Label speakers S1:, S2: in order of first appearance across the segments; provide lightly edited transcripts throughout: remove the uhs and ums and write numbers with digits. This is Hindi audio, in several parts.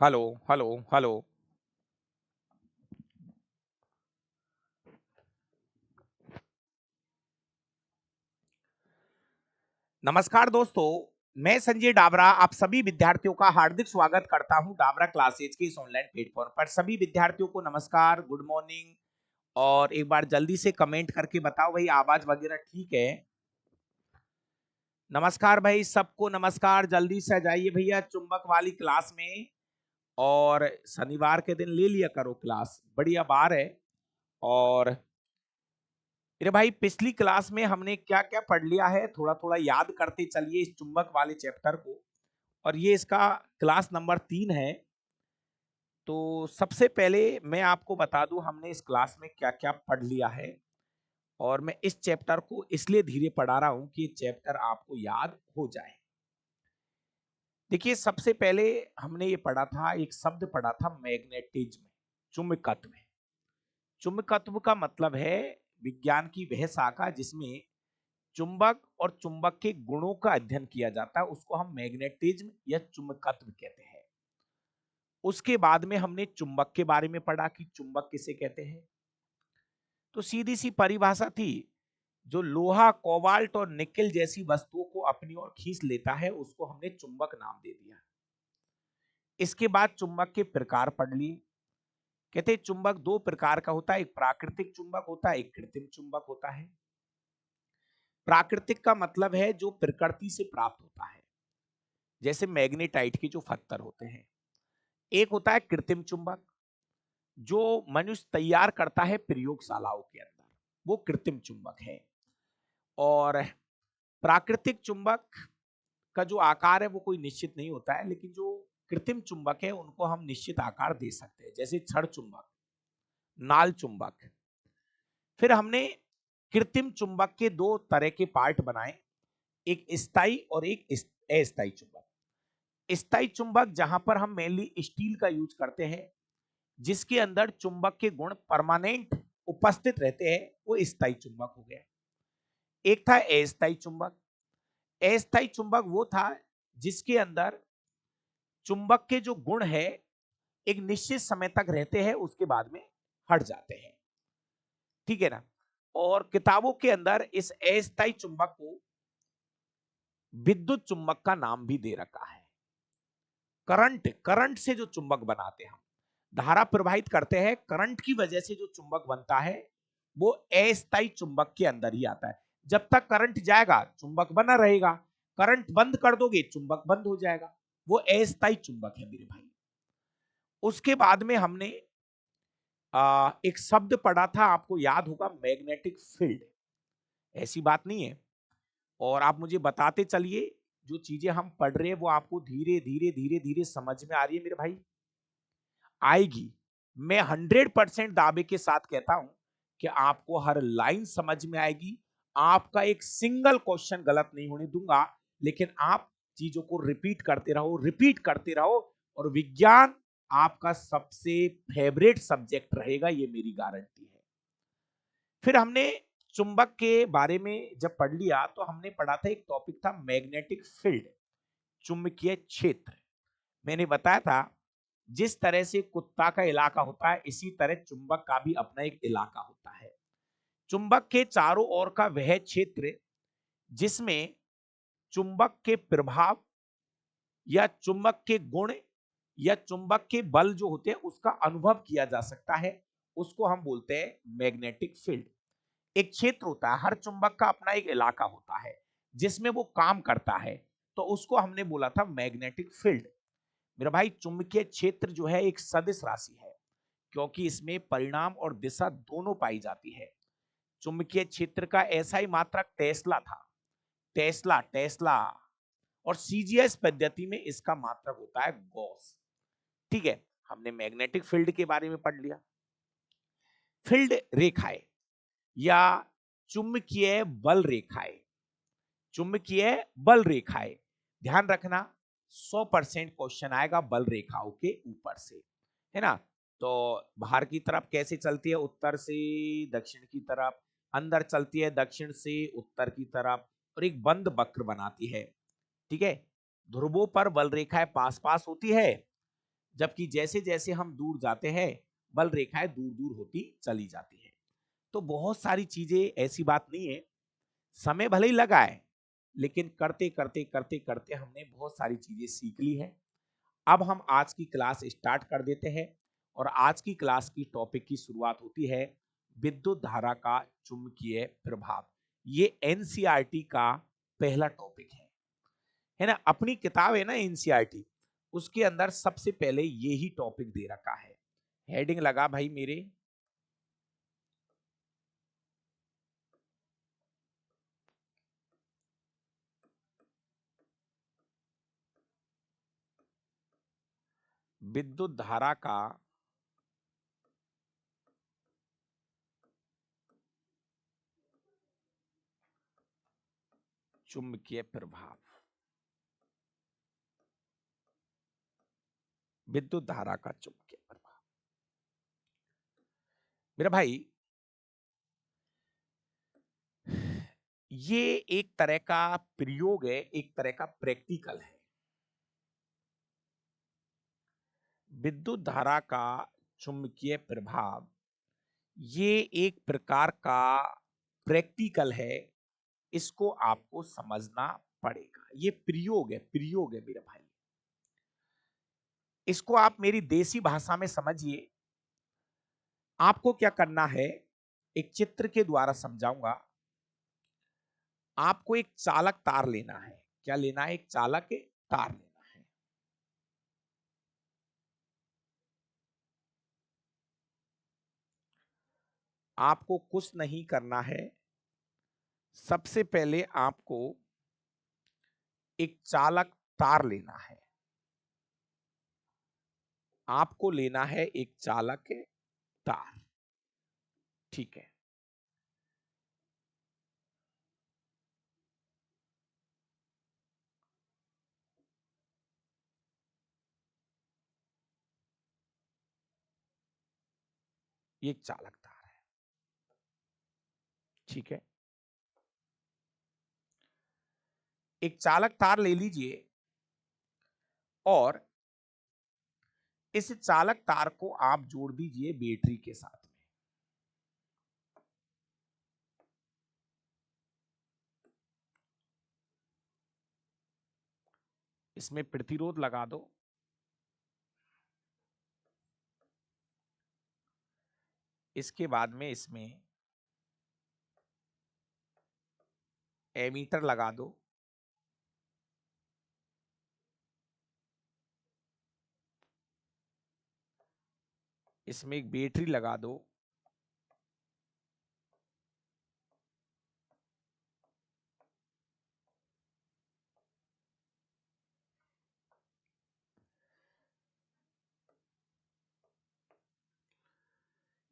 S1: Hello, hello, hello. नमस्कार दोस्तों, मैं संजय डाबरा आप सभी विद्यार्थियों का हार्दिक स्वागत करता हूं डाबरा क्लासेज के इस ऑनलाइन प्लेटफॉर्म पर। सभी विद्यार्थियों को नमस्कार, गुड मॉर्निंग। और एक बार जल्दी से कमेंट करके बताओ भाई आवाज वगैरह ठीक है। नमस्कार भाई, सबको नमस्कार। जल्दी से आ जाइए भैया चुंबक वाली क्लास में। और शनिवार के दिन ले लिया करो क्लास, बढ़िया बार है। और अरे भाई, पिछली क्लास में हमने क्या क्या पढ़ लिया है थोड़ा थोड़ा याद करते चलिए इस चुंबक वाले चैप्टर को। और ये इसका क्लास नंबर 3 है। तो सबसे पहले मैं आपको बता दूं हमने इस क्लास में क्या क्या पढ़ लिया है। और मैं इस चैप्टर को इसलिए धीरे पढ़ा रहा हूं कि ये चैप्टर आपको याद हो जाए। देखिए, सबसे पहले हमने ये पढ़ा था, एक शब्द पढ़ा था मैग्नेटिज्म, चुंबकत्व। चुंबकत्व का मतलब है विज्ञान की वह शाखा जिसमें चुंबक और चुंबक के गुणों का अध्ययन किया जाता है, उसको हम मैग्नेटिज्म या चुंबकत्व कहते हैं। उसके बाद में हमने चुंबक के बारे में पढ़ा कि चुंबक किसे कहते हैं। तो सीधी सी परिभाषा थी, जो लोहा, कोबाल्ट और निकेल जैसी वस्तुओं को अपनी ओर खींच लेता है उसको हमने चुंबक नाम दे दिया। इसके बाद चुंबक के प्रकार पढ़ लिए। कहते हैं चुंबक दो प्रकार का होता है, एक प्राकृतिक चुंबक होता है, एक कृत्रिम चुंबक होता है। प्राकृतिक का मतलब है जो प्रकृति से प्राप्त होता है, जैसे मैग्नेटाइट के जो पत्थर होते हैं। एक होता है कृत्रिम चुंबक, जो मनुष्य तैयार करता है प्रयोगशालाओं के अंदर, वो कृत्रिम चुंबक है। और प्राकृतिक चुंबक का जो आकार है वो कोई निश्चित नहीं होता है, लेकिन जो कृत्रिम चुंबक है उनको हम निश्चित आकार दे सकते हैं, जैसे छड़ चुंबक, नाल चुंबक। फिर हमने कृत्रिम चुंबक के दो तरह के पार्ट बनाए, एक स्थायी और एक अस्थायी चुंबक। स्थायी चुंबक जहां पर हम मेनली स्टील का यूज करते हैं, जिसके अंदर चुंबक के गुण परमानेंट उपस्थित रहते हैं, वो स्थायी चुंबक हो गया। एक था अस्थायी चुंबक। अस्थायी चुंबक वो था जिसके अंदर चुंबक के जो गुण है एक निश्चित समय तक रहते हैं, उसके बाद में हट जाते हैं। ठीक है ना। और किताबों के अंदर इस अस्थायी चुंबक को विद्युत चुंबक का नाम भी दे रखा है। करंट करंट से जो चुंबक बनाते हैं हम, धारा प्रवाहित करते हैं, करंट की वजह से जो चुंबक बनता है वो अस्थायी चुंबक के अंदर ही आता है। जब तक करंट जाएगा चुंबक बना रहेगा, करंट बंद कर दोगे चुंबक बंद हो जाएगा। वो अस्थायी चुंबक है मेरे भाई। उसके बाद में हमने एक शब्द पढ़ा था, आपको याद होगा, मैग्नेटिक फील्ड। ऐसी बात नहीं है। और आप मुझे बताते चलिए, जो चीजें हम पढ़ रहे हैं वो आपको धीरे धीरे धीरे धीरे समझ में आ रही है मेरे भाई? आएगी। मैं 100% दावे के साथ कहता हूं कि आपको हर लाइन समझ में आएगी। आपका एक सिंगल क्वेश्चन गलत नहीं होने दूंगा, लेकिन आप चीजों को रिपीट करते रहो, रिपीट करते रहो। और विज्ञान आपका सबसे फेवरेट सब्जेक्ट रहेगा, ये मेरी गारंटी है। फिर हमने चुंबक के बारे में जब पढ़ लिया तो हमने पढ़ा था, एक टॉपिक था मैग्नेटिक फील्ड, चुंबकीय क्षेत्र। मैंने बताया था, जिस तरह से कुत्ता का इलाका होता है इसी तरह चुंबक का भी अपना एक इलाका होता है। चुंबक के चारों ओर का वह क्षेत्र जिसमें चुंबक के प्रभाव या चुंबक के गुण या चुंबक के बल जो होते हैं उसका अनुभव किया जा सकता है, उसको हम बोलते हैं मैग्नेटिक फील्ड। एक क्षेत्र होता है, हर चुंबक का अपना एक इलाका होता है जिसमें वो काम करता है, तो उसको हमने बोला था मैग्नेटिक फील्ड। मेरा भाई, चुंबकीय क्षेत्र जो है एक सदिश राशि है, क्योंकि इसमें परिणाम और दिशा दोनों पाई जाती है। चुंबकीय क्षेत्र का ऐसा ही मात्रक टेस्ला था। टेस्ला टेस्ला और सीजीएस पद्धति में इसका मात्रक होता है गॉस। ठीक है। हमने मैग्नेटिक फील्ड के बारे में पढ़ लिया। फील्ड रेखाएं या चुंबकीय बल रेखाएं, चुंबकीय बल रेखाएं, ध्यान रखना 100% क्वेश्चन आएगा बल रेखाओं के ऊपर से, है ना। तो बाहर की तरफ कैसे चलती है, उत्तर से दक्षिण की तरफ, अंदर चलती है दक्षिण से उत्तर की तरफ, और एक बंद वक्र बनाती है। ठीक है। ध्रुवों पर बल रेखाएं पास पास होती है, जबकि जैसे जैसे हम दूर जाते हैं बल रेखाएं दूर दूर होती चली जाती है। तो बहुत सारी चीजें, ऐसी बात नहीं है, समय भले ही लगा है, लेकिन करते करते करते करते हमने बहुत सारी चीजें सीख ली है। अब हम आज की क्लास स्टार्ट कर देते हैं और आज की क्लास की टॉपिक की शुरुआत होती है विद्युत धारा का चुंबकीय प्रभाव। ये एनसीईआरटी का पहला टॉपिक है ना। अपनी किताब है ना एनसीईआरटी, उसके अंदर सबसे पहले ये ही टॉपिक दे रखा है। हेडिंग लगा भाई मेरे, विद्युत धारा का चुंबकीय प्रभाव। विद्युत धारा का चुंबकीय प्रभाव मेरा भाई, ये एक तरह का प्रयोग है, एक तरह का प्रैक्टिकल है। विद्युत धारा का चुंबकीय प्रभाव ये एक प्रकार का प्रैक्टिकल है, इसको आपको समझना पड़ेगा। ये प्रयोग है मेरे भाई। इसको आप मेरी देसी भाषा में समझिए। आपको क्या करना है, एक चित्र के द्वारा समझाऊंगा। आपको एक चालक तार लेना है। क्या लेना है? एक चालक तार लेना है। आपको कुछ नहीं करना है। सबसे पहले आपको एक चालक तार लेना है। आपको लेना है एक चालक तार। ठीक है। ये एक चालक तार है। ठीक है। एक चालक तार ले लीजिए और इस चालक तार को आप जोड़ दीजिए बैटरी के साथ में। इसमें प्रतिरोध लगा दो। इसके बाद में इसमें एमीटर लगा दो। इसमें एक बैटरी लगा दो।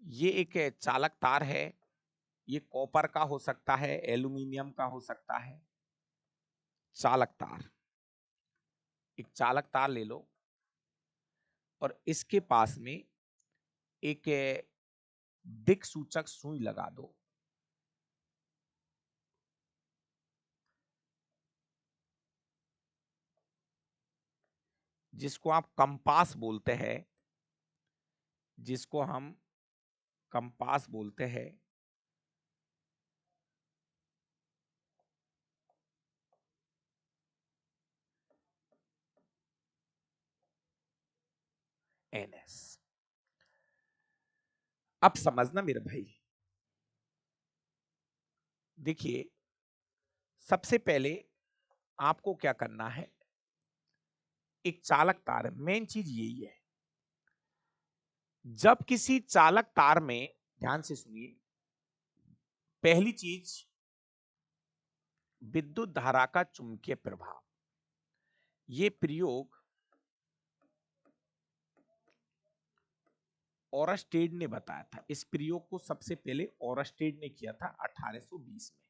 S1: ये एक चालक तार है। ये कॉपर का हो सकता है, एल्यूमिनियम का हो सकता है। चालक तार, एक चालक तार ले लो और इसके पास में एक दिक् सूचक सुई लगा दो। जिसको आप कंपास बोलते हैं, जिसको हम कंपास बोलते हैं। एनएस। अब समझना मेरे भाई, देखिए सबसे पहले आपको क्या करना है, एक चालक तार, मेन चीज यही है। जब किसी चालक तार में, ध्यान से सुनिए, पहली चीज विद्युत धारा का चुंबकीय प्रभाव। ये प्रयोग ओरस्टेड ने बताया था। इस प्रयोग को सबसे पहले ओरस्टेड ने किया था 1820 में।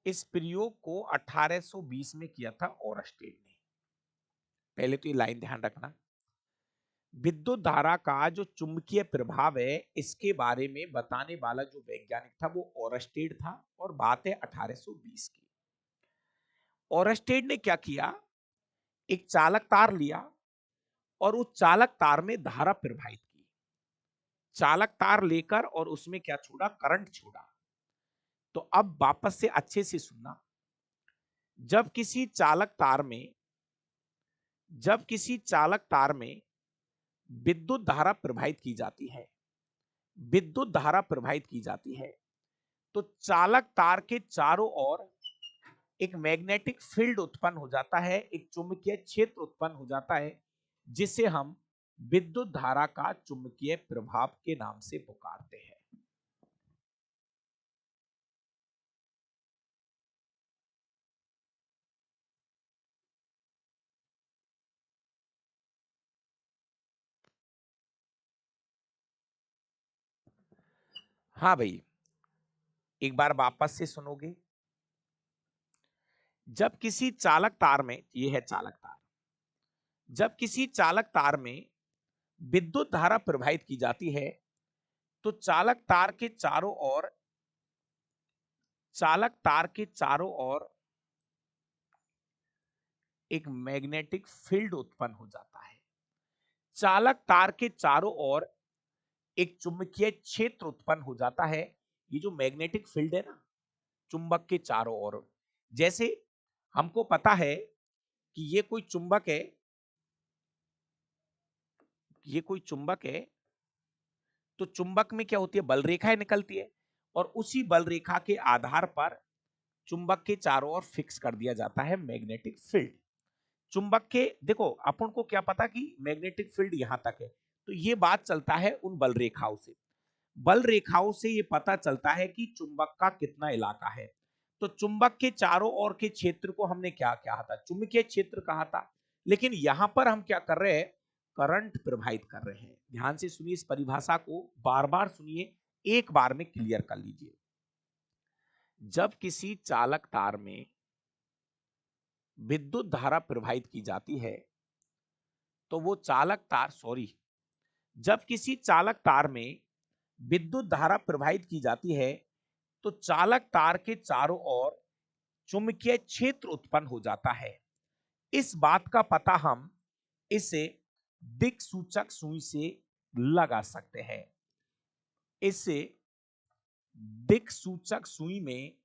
S1: इस प्रयोग को 1820 में किया था ओरस्टेड ने। पहले तो ये लाइन ध्यान रखना, विद्युत धारा का जो चुंबकीय प्रभाव है इसके बारे में बताने वाला जो वैज्ञानिक था वो ओरस्टेड था, और बात है 1820 की। ओरस्टेड ने क्या किया, एक चालक तार लिया और उस चालक तार में धारा प्रवाहित की। चालक तार लेकर और उसमें क्या छोड़ा, करंट छोड़ा। तो अब वापस से अच्छे से सुनना। जब किसी चालक तार में जब किसी चालक तार में विद्युत धारा प्रवाहित की जाती है, विद्युत धारा प्रवाहित की जाती है, तो चालक तार के चारों ओर एक मैग्नेटिक फील्ड उत्पन्न हो जाता है, एक चुंबकीय क्षेत्र उत्पन्न हो जाता है, जिसे हम विद्युत धारा का चुंबकीय प्रभाव के नाम से पुकारते हैं। हाँ भाई, एक बार वापस से सुनोगे। जब किसी चालक तार में, ये है चालक तार, जब किसी चालक तार में विद्युत धारा प्रवाहित की जाती है, तो चालक तार के चारों ओर एक मैग्नेटिक फील्ड उत्पन्न हो जाता है। चालक तार के चारों ओर एक चुंबकीय क्षेत्र उत्पन्न हो जाता है। ये जो मैग्नेटिक फील्ड है ना, चुंबक के चारों ओर, जैसे हमको पता है कि ये कोई चुंबक है, ये कोई चुंबक है, तो चुंबक में क्या होती है, बल रेखाएं निकलती है, और उसी बल रेखा के आधार पर चुंबक के चारों ओर फिक्स कर दिया जाता है मैग्नेटिक फील्ड। चुंबक के, देखो अपन को क्या पता कि मैग्नेटिक फील्ड यहां तक है, तो ये बात चलता है उन बल रेखाओं से। बल रेखाओं से ये पता चलता है कि चुंबक का कितना इलाका है। तो चुंबक के चारों ओर के क्षेत्र को हमने क्या कहा था, चुंबकीय क्षेत्र कहा था। लेकिन यहां पर हम क्या कर रहे हैं, करंट प्रवाहित कर रहे हैं। ध्यान से सुनिए, इस परिभाषा को बार बार सुनिए, एक बार में क्लियर कर लीजिए। जब किसी चालक तार में विद्युत धारा प्रवाहित की जाती है, तो वो चालक तार, सॉरी, जब किसी चालक तार में विद्युत धारा प्रवाहित की जाती है, तो चालक तार के चारों ओर चुंबकीय क्षेत्र उत्पन्न हो जाता है। इस बात का पता हम इसे दिक्सूचक सुई से लगा सकते हैं। इससे दिक्सूचक सुई में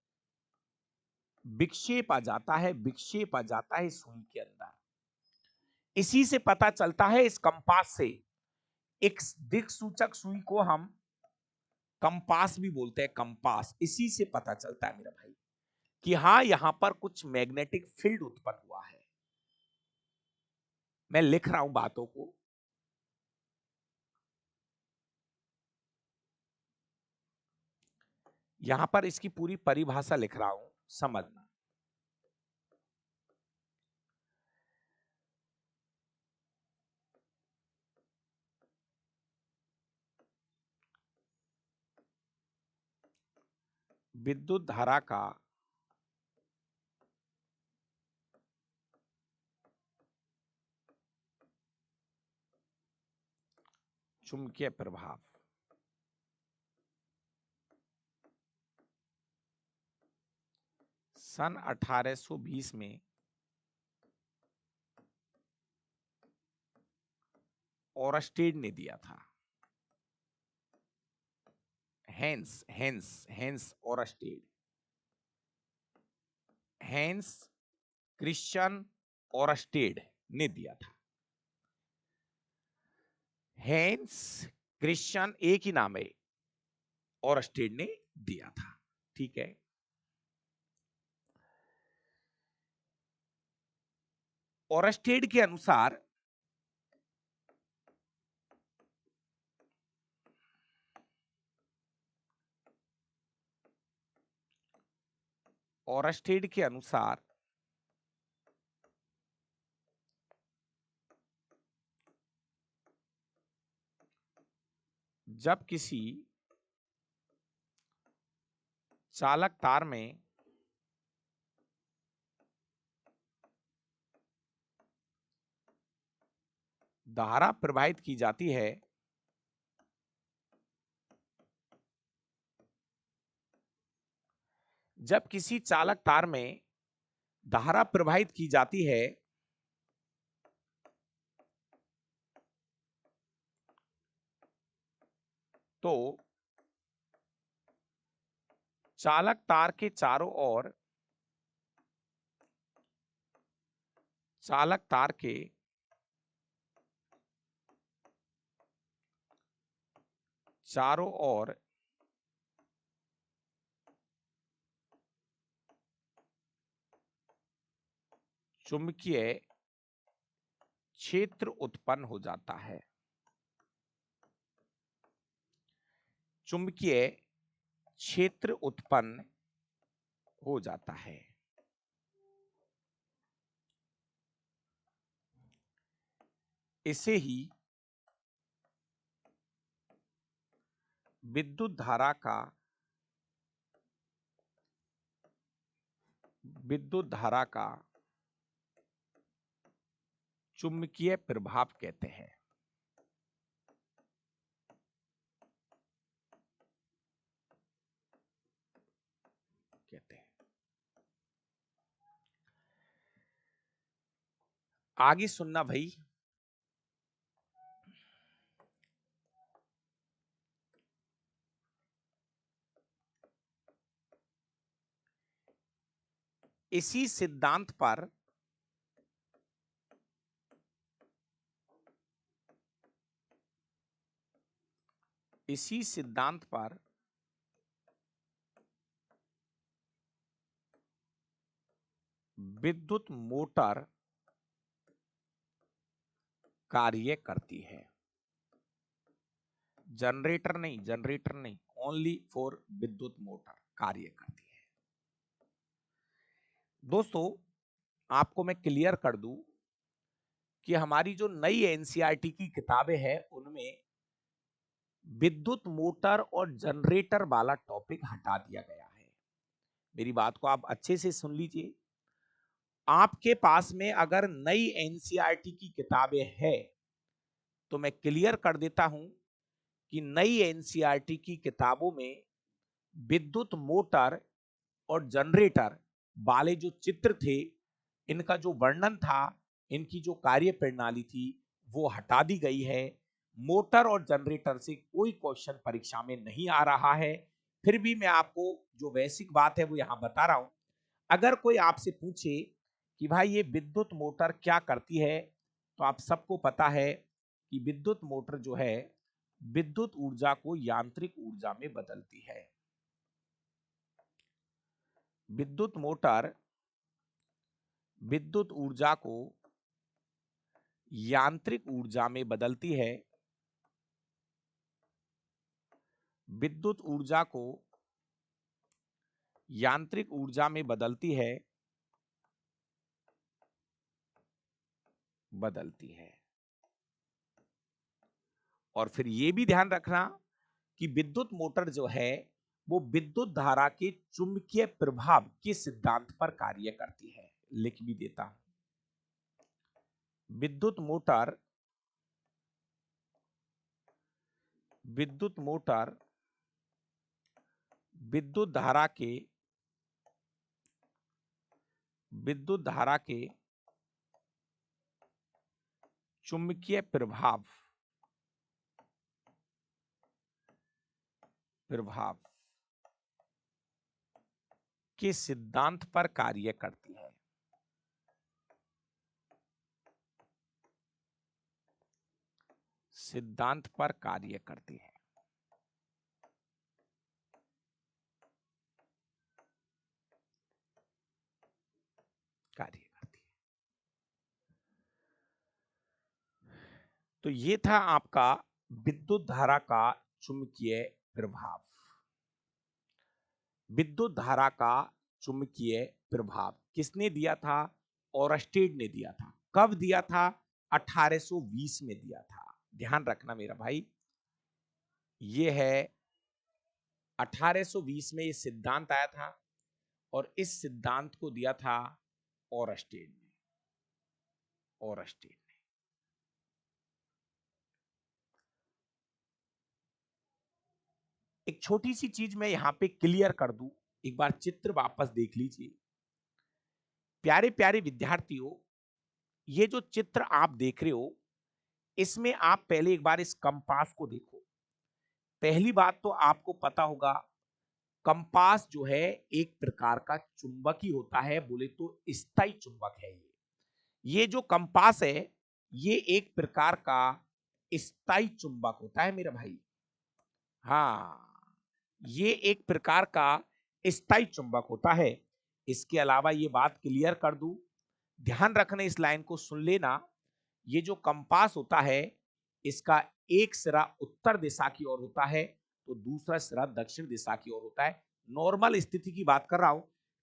S1: विक्षेप आ जाता है, विक्षेप आ जाता है सुई के अंदर। इसी से पता चलता है, इस कंपास से, एक दिक्सूचक सुई को हम कंपास भी बोलते हैं, कंपास, इसी से पता चलता है मेरा भाई कि हाँ, यहां पर कुछ मैग्नेटिक फील्ड उत्पन्न हुआ है। मैं लिख रहा हूं बातों को। यहां पर इसकी पूरी परिभाषा लिख रहा हूं, समझना। विद्युत धारा का चुंबकीय प्रभाव। सन 1820 में ओरस्टेड ने दिया था। Hence hence hence Oersted, hence Christian Oersted ने दिया था। हेंस क्रिश्चियन एक ही नाम है, ओरस्टेड ने दिया था। ठीक है। ओरस्टेड के अनुसार ओरस्टेड के अनुसार जब किसी चालक तार में धारा प्रवाहित की जाती है, जब किसी चालक तार में धारा प्रवाहित की जाती है, तो चालक तार के चारों ओर चालक तार के चारों ओर चुंबकीय क्षेत्र उत्पन्न हो जाता है। चुंबकीय क्षेत्र उत्पन्न हो जाता है। इसे ही विद्युत धारा का चुंबकीय प्रभाव कहते हैं। आगे सुनना भाई। इसी सिद्धांत पर विद्युत मोटर कार्य करती है। जनरेटर नहीं, ओनली फॉर विद्युत मोटर कार्य करती है। दोस्तों, आपको मैं क्लियर कर दूं कि हमारी जो नई एनसीईआरटी की किताबें हैं उनमें विद्युत मोटर और जनरेटर वाला टॉपिक हटा दिया गया है। मेरी बात को आप अच्छे से सुन लीजिए। आपके पास में अगर नई एनसीईआरटी की किताबें हैं तो मैं क्लियर कर देता हूं कि नई एनसीईआरटी की किताबों में विद्युत मोटर और जनरेटर वाले जो चित्र थे, इनका जो वर्णन था, इनकी जो कार्य प्रणाली थी, वो हटा दी गई है। मोटर और जनरेटर से कोई क्वेश्चन परीक्षा में नहीं आ रहा है। फिर भी मैं आपको जो बेसिक बात है वो यहां बता रहा हूं। अगर कोई आपसे पूछे कि भाई ये विद्युत मोटर क्या करती है, तो आप सबको पता है कि विद्युत मोटर जो है विद्युत ऊर्जा को यांत्रिक ऊर्जा में बदलती है। विद्युत मोटर विद्युत ऊर्जा को यांत्रिक ऊर्जा में बदलती है। विद्युत ऊर्जा को यांत्रिक ऊर्जा में बदलती है। और फिर यह भी ध्यान रखना कि विद्युत मोटर जो है वो विद्युत धारा के चुंबकीय प्रभाव के सिद्धांत पर कार्य करती है। लिख भी देता हूं। विद्युत मोटर विद्युत धारा के चुंबकीय प्रभाव के सिद्धांत पर कार्य करती है। सिद्धांत पर कार्य करती है। तो ये था आपका विद्युत धारा का चुंबकीय प्रभाव। विद्युत धारा का चुंबकीय प्रभाव किसने दिया था? ओरस्टेड ने दिया था। कब दिया था? 1820 में दिया था। ध्यान रखना मेरा भाई, ये है 1820 में ये सिद्धांत आया था और इस सिद्धांत को दिया था ओरस्टेड ने। एक छोटी सी चीज मैं यहां पे क्लियर कर दूं, एक बार चित्र वापस देख लीजिए। प्यारे प्यारे विद्यार्थियों, ये जो चित्र आप देख रहे हो, इसमें आप पहले एक बार इस कंपास को देखो। पहली बात तो आपको पता होगा, कंपास जो है एक प्रकार का चुंबक ही होता है, बोले तो स्थायी चुंबक है ये जो कंपास है ये एक प्रकार का स्थायी चुंबक होता है मेरा भाई। हाँ, ये एक प्रकार का स्थायी चुंबक होता है। इसके अलावा ये बात क्लियर कर दूं, ध्यान रखना, इस लाइन को सुन लेना। ये जो कंपास होता है इसका एक सिरा उत्तर दिशा की ओर होता है तो दूसरा सिरा दक्षिण दिशा की ओर होता है। नॉर्मल स्थिति की बात कर रहा हूं,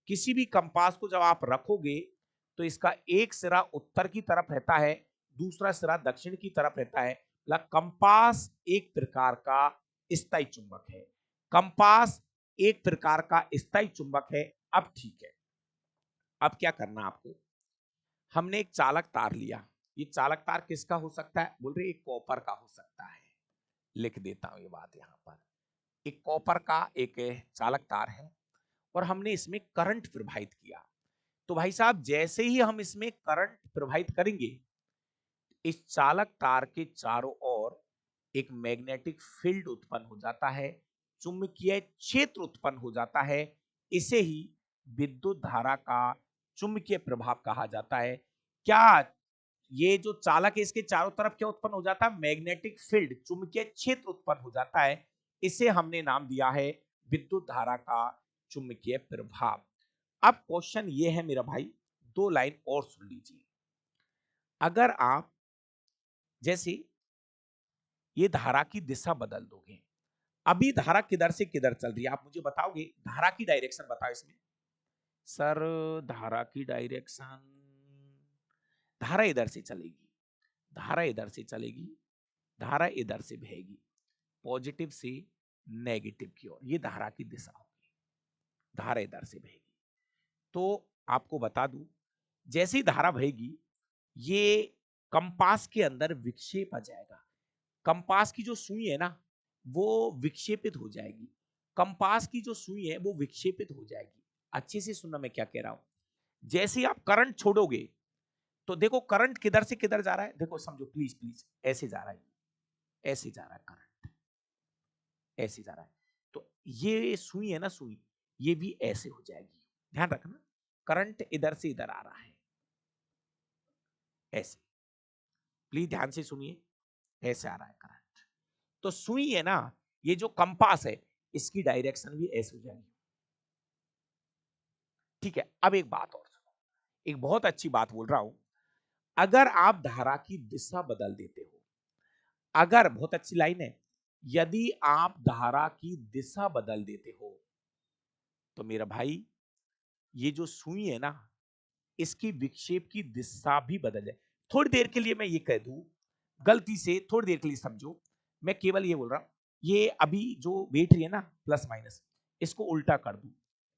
S1: किसी भी कंपास को जब आप रखोगे तो इसका एक सिरा उत्तर की तरफ रहता है, दूसरा सिरा दक्षिण की तरफ रहता है। मतलब कंपास एक प्रकार का स्थायी चुंबक है। कंपास एक प्रकार का स्थायी चुंबक है। अब ठीक है, अब क्या करना आपको, हमने एक चालक तार लिया। ये चालक तार किसका हो सकता है, बोल रहे एक कॉपर का हो सकता है। लिख देता हूं ये बात यहां पर, एक कॉपर का एक चालक तार है और हमने इसमें करंट प्रवाहित किया। तो भाई साहब जैसे ही हम इसमें करंट प्रवाहित करेंगे, इस चालक तार के चारों ओर एक मैग्नेटिक फील्ड उत्पन्न हो जाता है, चुंबकीय क्षेत्र उत्पन्न हो जाता है। इसे ही विद्युत धारा का चुंबकीय प्रभाव कहा जाता है। क्या ये जो चालक है इसके चारों तरफ क्या उत्पन्न हो जाता है, मैग्नेटिक फील्ड, चुंबकीय क्षेत्र उत्पन्न हो जाता है। इसे हमने नाम दिया है विद्युत धारा का चुंबकीय प्रभाव। अब क्वेश्चन ये है मेरा भाई, दो लाइन और सुन लीजिए। अगर आप जैसे ये धारा की दिशा बदल दोगे, अभी धारा किधर से किधर चल रही है आप मुझे बताओगे, धारा की डायरेक्शन बताओ इसमें। सर धारा की डायरेक्शन, धारा इधर से चलेगी, धारा इधर से चलेगी, धारा इधर से बहेगी, पॉजिटिव से नेगेटिव की ओर, ये धारा की दिशा होगी, धारा इधर से बहेगी। तो आपको बता दूं, जैसे ही धारा बहेगी ये कंपास के अंदर विक्षेप आ जाएगा। कंपास की जो सुई है ना वो विक्षेपित हो जाएगी, कंपास की जो सुई है वो विक्षेपित हो जाएगी। अच्छे से सुनना मैं क्या कह रहा हूं। जैसे ही आप करंट छोड़ोगे तो देखो करंट किधर से किधर जा रहा है, देखो समझो प्लीज प्लीज, ऐसे जा रहा है, ऐसे जा रहा है करंट, ऐसे जा रहा है। तो ये सुई है ना सुई, ये भी ऐसे हो जाएगी। ध्यान रखना, करंट इधर से इधर आ रहा है, ऐसे, प्लीज ध्यान से सुनिए, ऐसे आ रहा है करंट। तो सुई है ना, ये जो कंपास है इसकी डायरेक्शन भी ऐसे हो जाएगी। ठीक है, अब एक बात और सुनो, एक बहुत अच्छी बात बोल रहा हूं। अगर आप धारा की दिशा बदल देते हो, अगर, बहुत अच्छी लाइन है, यदि आप धारा की दिशा बदल देते हो तो मेरा भाई ये जो सुई है ना इसकी विक्षेप की दिशा भी बदल जाए। थोड़ी देर के लिए मैं ये कह दूं, गलती से थोड़ी देर के लिए समझो, मैं केवल ये बोल रहा हूं, ये अभी जो वेट रही है ना प्लस माइनस, इसको उल्टा कर दूं,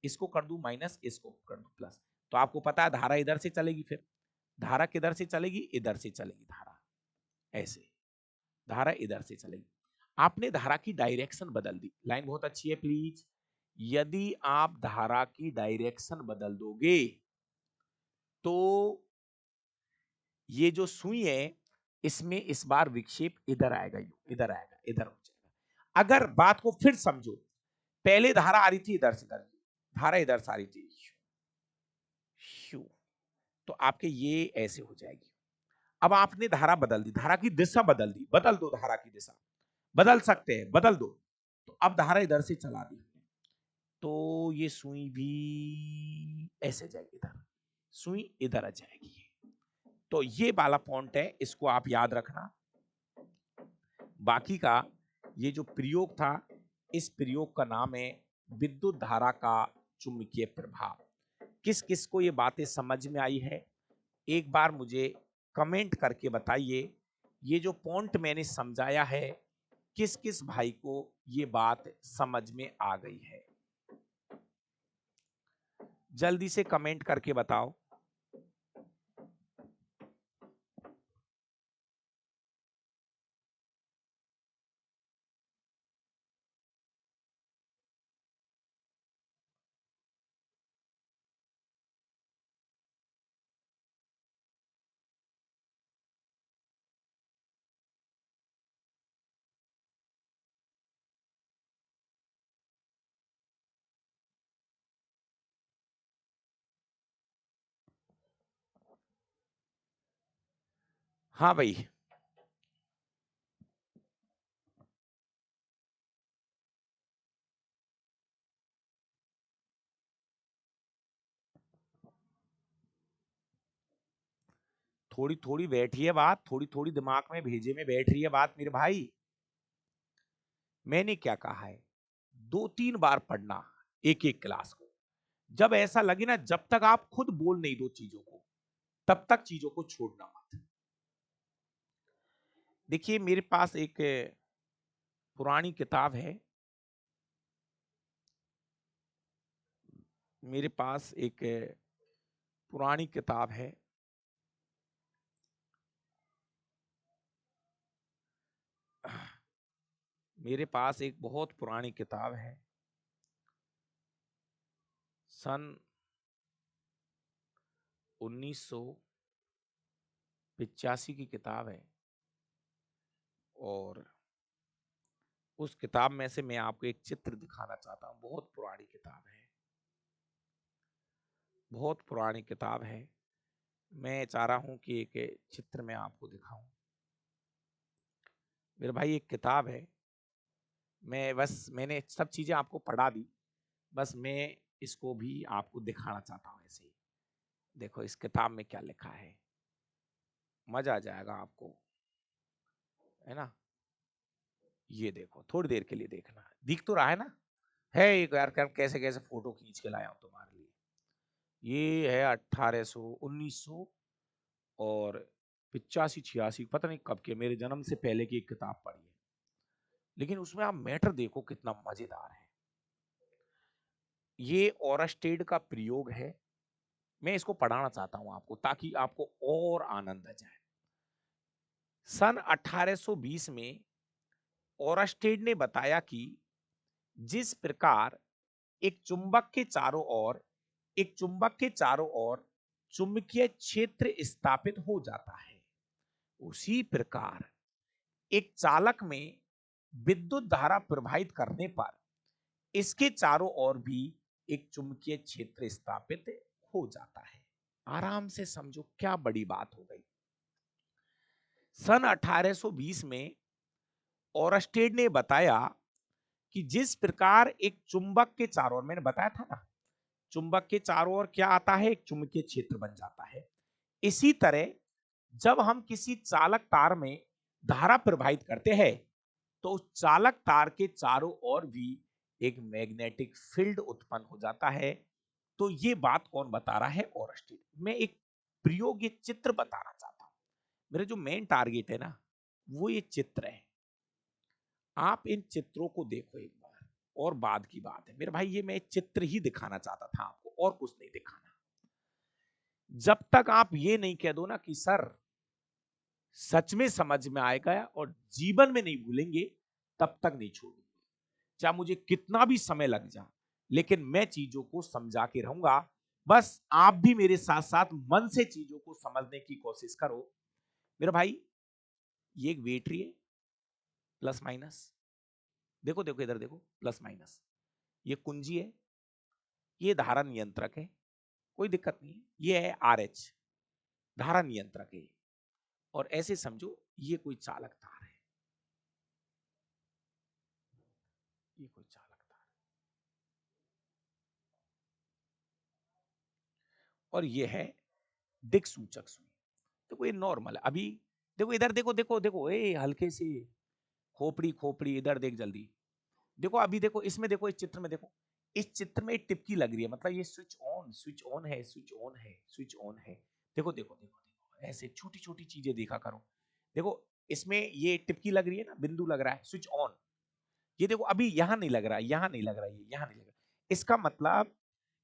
S1: इसको कर दूं माइनस, इसको कर दूं प्लस, तो आपको पता है धारा इधर से चलेगी, फिर धारा किधर से चलेगी, इधर से चलेगी धारा, ऐसे धारा इधर से चलेगी। आपने धारा की डायरेक्शन बदल दी, लाइन बहुत अच्छी है प्लीज। यदि आप धारा की डायरेक्शन बदल दोगे तो ये जो सुई है इसमें इस बार विक्षेप इधर आएगा, इधर आएगा, इधर हो जाएगा। अगर बात को फिर समझो, पहले धारा आ रही थी इधर से, इधर धारा इधर से आ रही थी, शू, तो आपके ये ऐसे हो जाएगी। अब आपने धारा बदल दी, धारा की दिशा बदल दी, बदल दो धारा की दिशा, बदल सकते हैं, बदल दो। तो अब धारा इधर से चला दी, तो ये सुई भी ऐसे जाएगी, इधर सुई इधर आ जाएगी। तो ये वाला पॉइंट है, इसको आप याद रखना। बाकी का ये जो प्रयोग था, इस प्रयोग का नाम है विद्युत धारा का चुंबकीय प्रभाव। किस किस को ये बातें समझ में आई है, एक बार मुझे कमेंट करके बताइए। ये जो पॉइंट मैंने समझाया है किस किस भाई को ये बात समझ में आ गई है, जल्दी से कमेंट करके बताओ। हाँ भाई, थोड़ी थोड़ी बैठी है बात, थोड़ी थोड़ी दिमाग में भेजे में बैठ रही है बात मेरे भाई। मैंने क्या कहा है, 2-3 बार पढ़ना एक एक क्लास को। जब ऐसा लगे ना, जब तक आप खुद बोल नहीं दो चीजों को, तब तक चीजों को छोड़ना मत। देखिए मेरे पास एक पुरानी किताब है, मेरे पास एक पुरानी किताब है, मेरे पास एक बहुत पुरानी किताब है, सन 1985 की किताब है। और उस किताब में से मैं आपको एक चित्र दिखाना चाहता हूँ। बहुत पुरानी किताब है, बहुत पुरानी किताब है। मैं चाह रहा हूँ कि एक चित्र मैं आपको दिखाऊं। मेरे भाई एक किताब है, मैंने सब चीजें आपको पढ़ा दी, बस मैं इसको भी आपको दिखाना चाहता हूँ ऐसे ही। देखो इस किताब में क्या लिखा है, मजा आ जाएगा आपको, है ना। ये देखो, थोड़ी देर के लिए देखना, दिख तो रहा है ना। है एक यार, कैसे कैसे फोटो खींच के लाया हूं तुम्हारे लिए। ये है 1800 1900 और 85-86, पता नहीं कब के, मेरे जन्म से पहले की एक किताब पढ़ी है। लेकिन उसमें आप मैटर देखो कितना मजेदार है। ये ओरस्टेड का प्रयोग है। मैं इसको पढ़ाना चाहता हूं आपको, ताकि आपको और आनंद आ जाए। सन 1820 में ओरस्टेड ने बताया कि जिस प्रकार एक चुंबक के चारों ओर एक चुंबक के चारों ओर चुंबकीय क्षेत्र स्थापित हो जाता है, उसी प्रकार एक चालक में विद्युत धारा प्रवाहित करने पर इसके चारों ओर भी एक चुंबकीय क्षेत्र स्थापित हो जाता है। आराम से समझो, क्या बड़ी बात हो गई। सन 1820 में ओरस्टेड ने बताया कि जिस प्रकार एक चुंबक के चारों ओर, मैंने बताया था ना, चुंबक के चारों ओर क्या आता है, एक चुंबकीय क्षेत्र बन जाता है। इसी तरह जब हम किसी चालक तार में धारा प्रवाहित करते हैं, तो उस चालक तार के चारों ओर भी एक मैग्नेटिक फील्ड उत्पन्न हो जाता है। तो ये बात कौन बता रहा है, ओरस्टेड। मैं एक प्रयोग, ये चित्र बताना चाहता हूं। मेरा जो मेन टारगेट है ना, वो ये चित्र है। आप इन चित्रों को देखो एक बार, और बाद की बात है मेरे भाई, ये मैं चित्र ही दिखाना चाहता था आपको, और कुछ नहीं दिखाना। जब तक आप ये नहीं कह दो ना कि सर सच में समझ में आएगा और जीवन में नहीं भूलेंगे, तब तक नहीं छोड़ूंगा। चाहे मुझे कितना भी समय लग जाए, लेकिन मैं चीजों को समझा के रहूंगा। बस आप भी मेरे साथ साथ मन से चीजों को समझने की कोशिश करो। मेरा भाई ये एक बैटरी है, प्लस माइनस, देखो देखो इधर देखो, प्लस माइनस। ये कुंजी है, ये धारा नियंत्रक है, कोई दिक्कत नहीं है। ये है RH, धारा नियंत्रक है। और ऐसे समझो ये कोई चालक तार है, ये कोई चालक तार है। और ये है दिक्सूचक सुई। देखो ये नॉर्मल है अभी। देखो इधर देखो देखो देखो, ए हल्के से खोपड़ी खोपड़ी इधर देख जल्दी। देखो अभी देखो इसमें, देखो इस चित्र में देखो, इस चित्र में एक टिपकी लग रही है, मतलब ये स्विच ऑन, स्विच ऑन है, स्विच ऑन है, स्विच ऑन है। देखो देखो देखो देखो, ऐसे छोटी छोटी चीजें देखा करो। देखो इसमें ये टिपकी लग रही है ना, बिंदु लग रहा है, स्विच ऑन। ये देखो अभी यहाँ नहीं लग रहा, यहाँ नहीं लग रहा, ये यहाँ नहीं लग रहा। इसका मतलब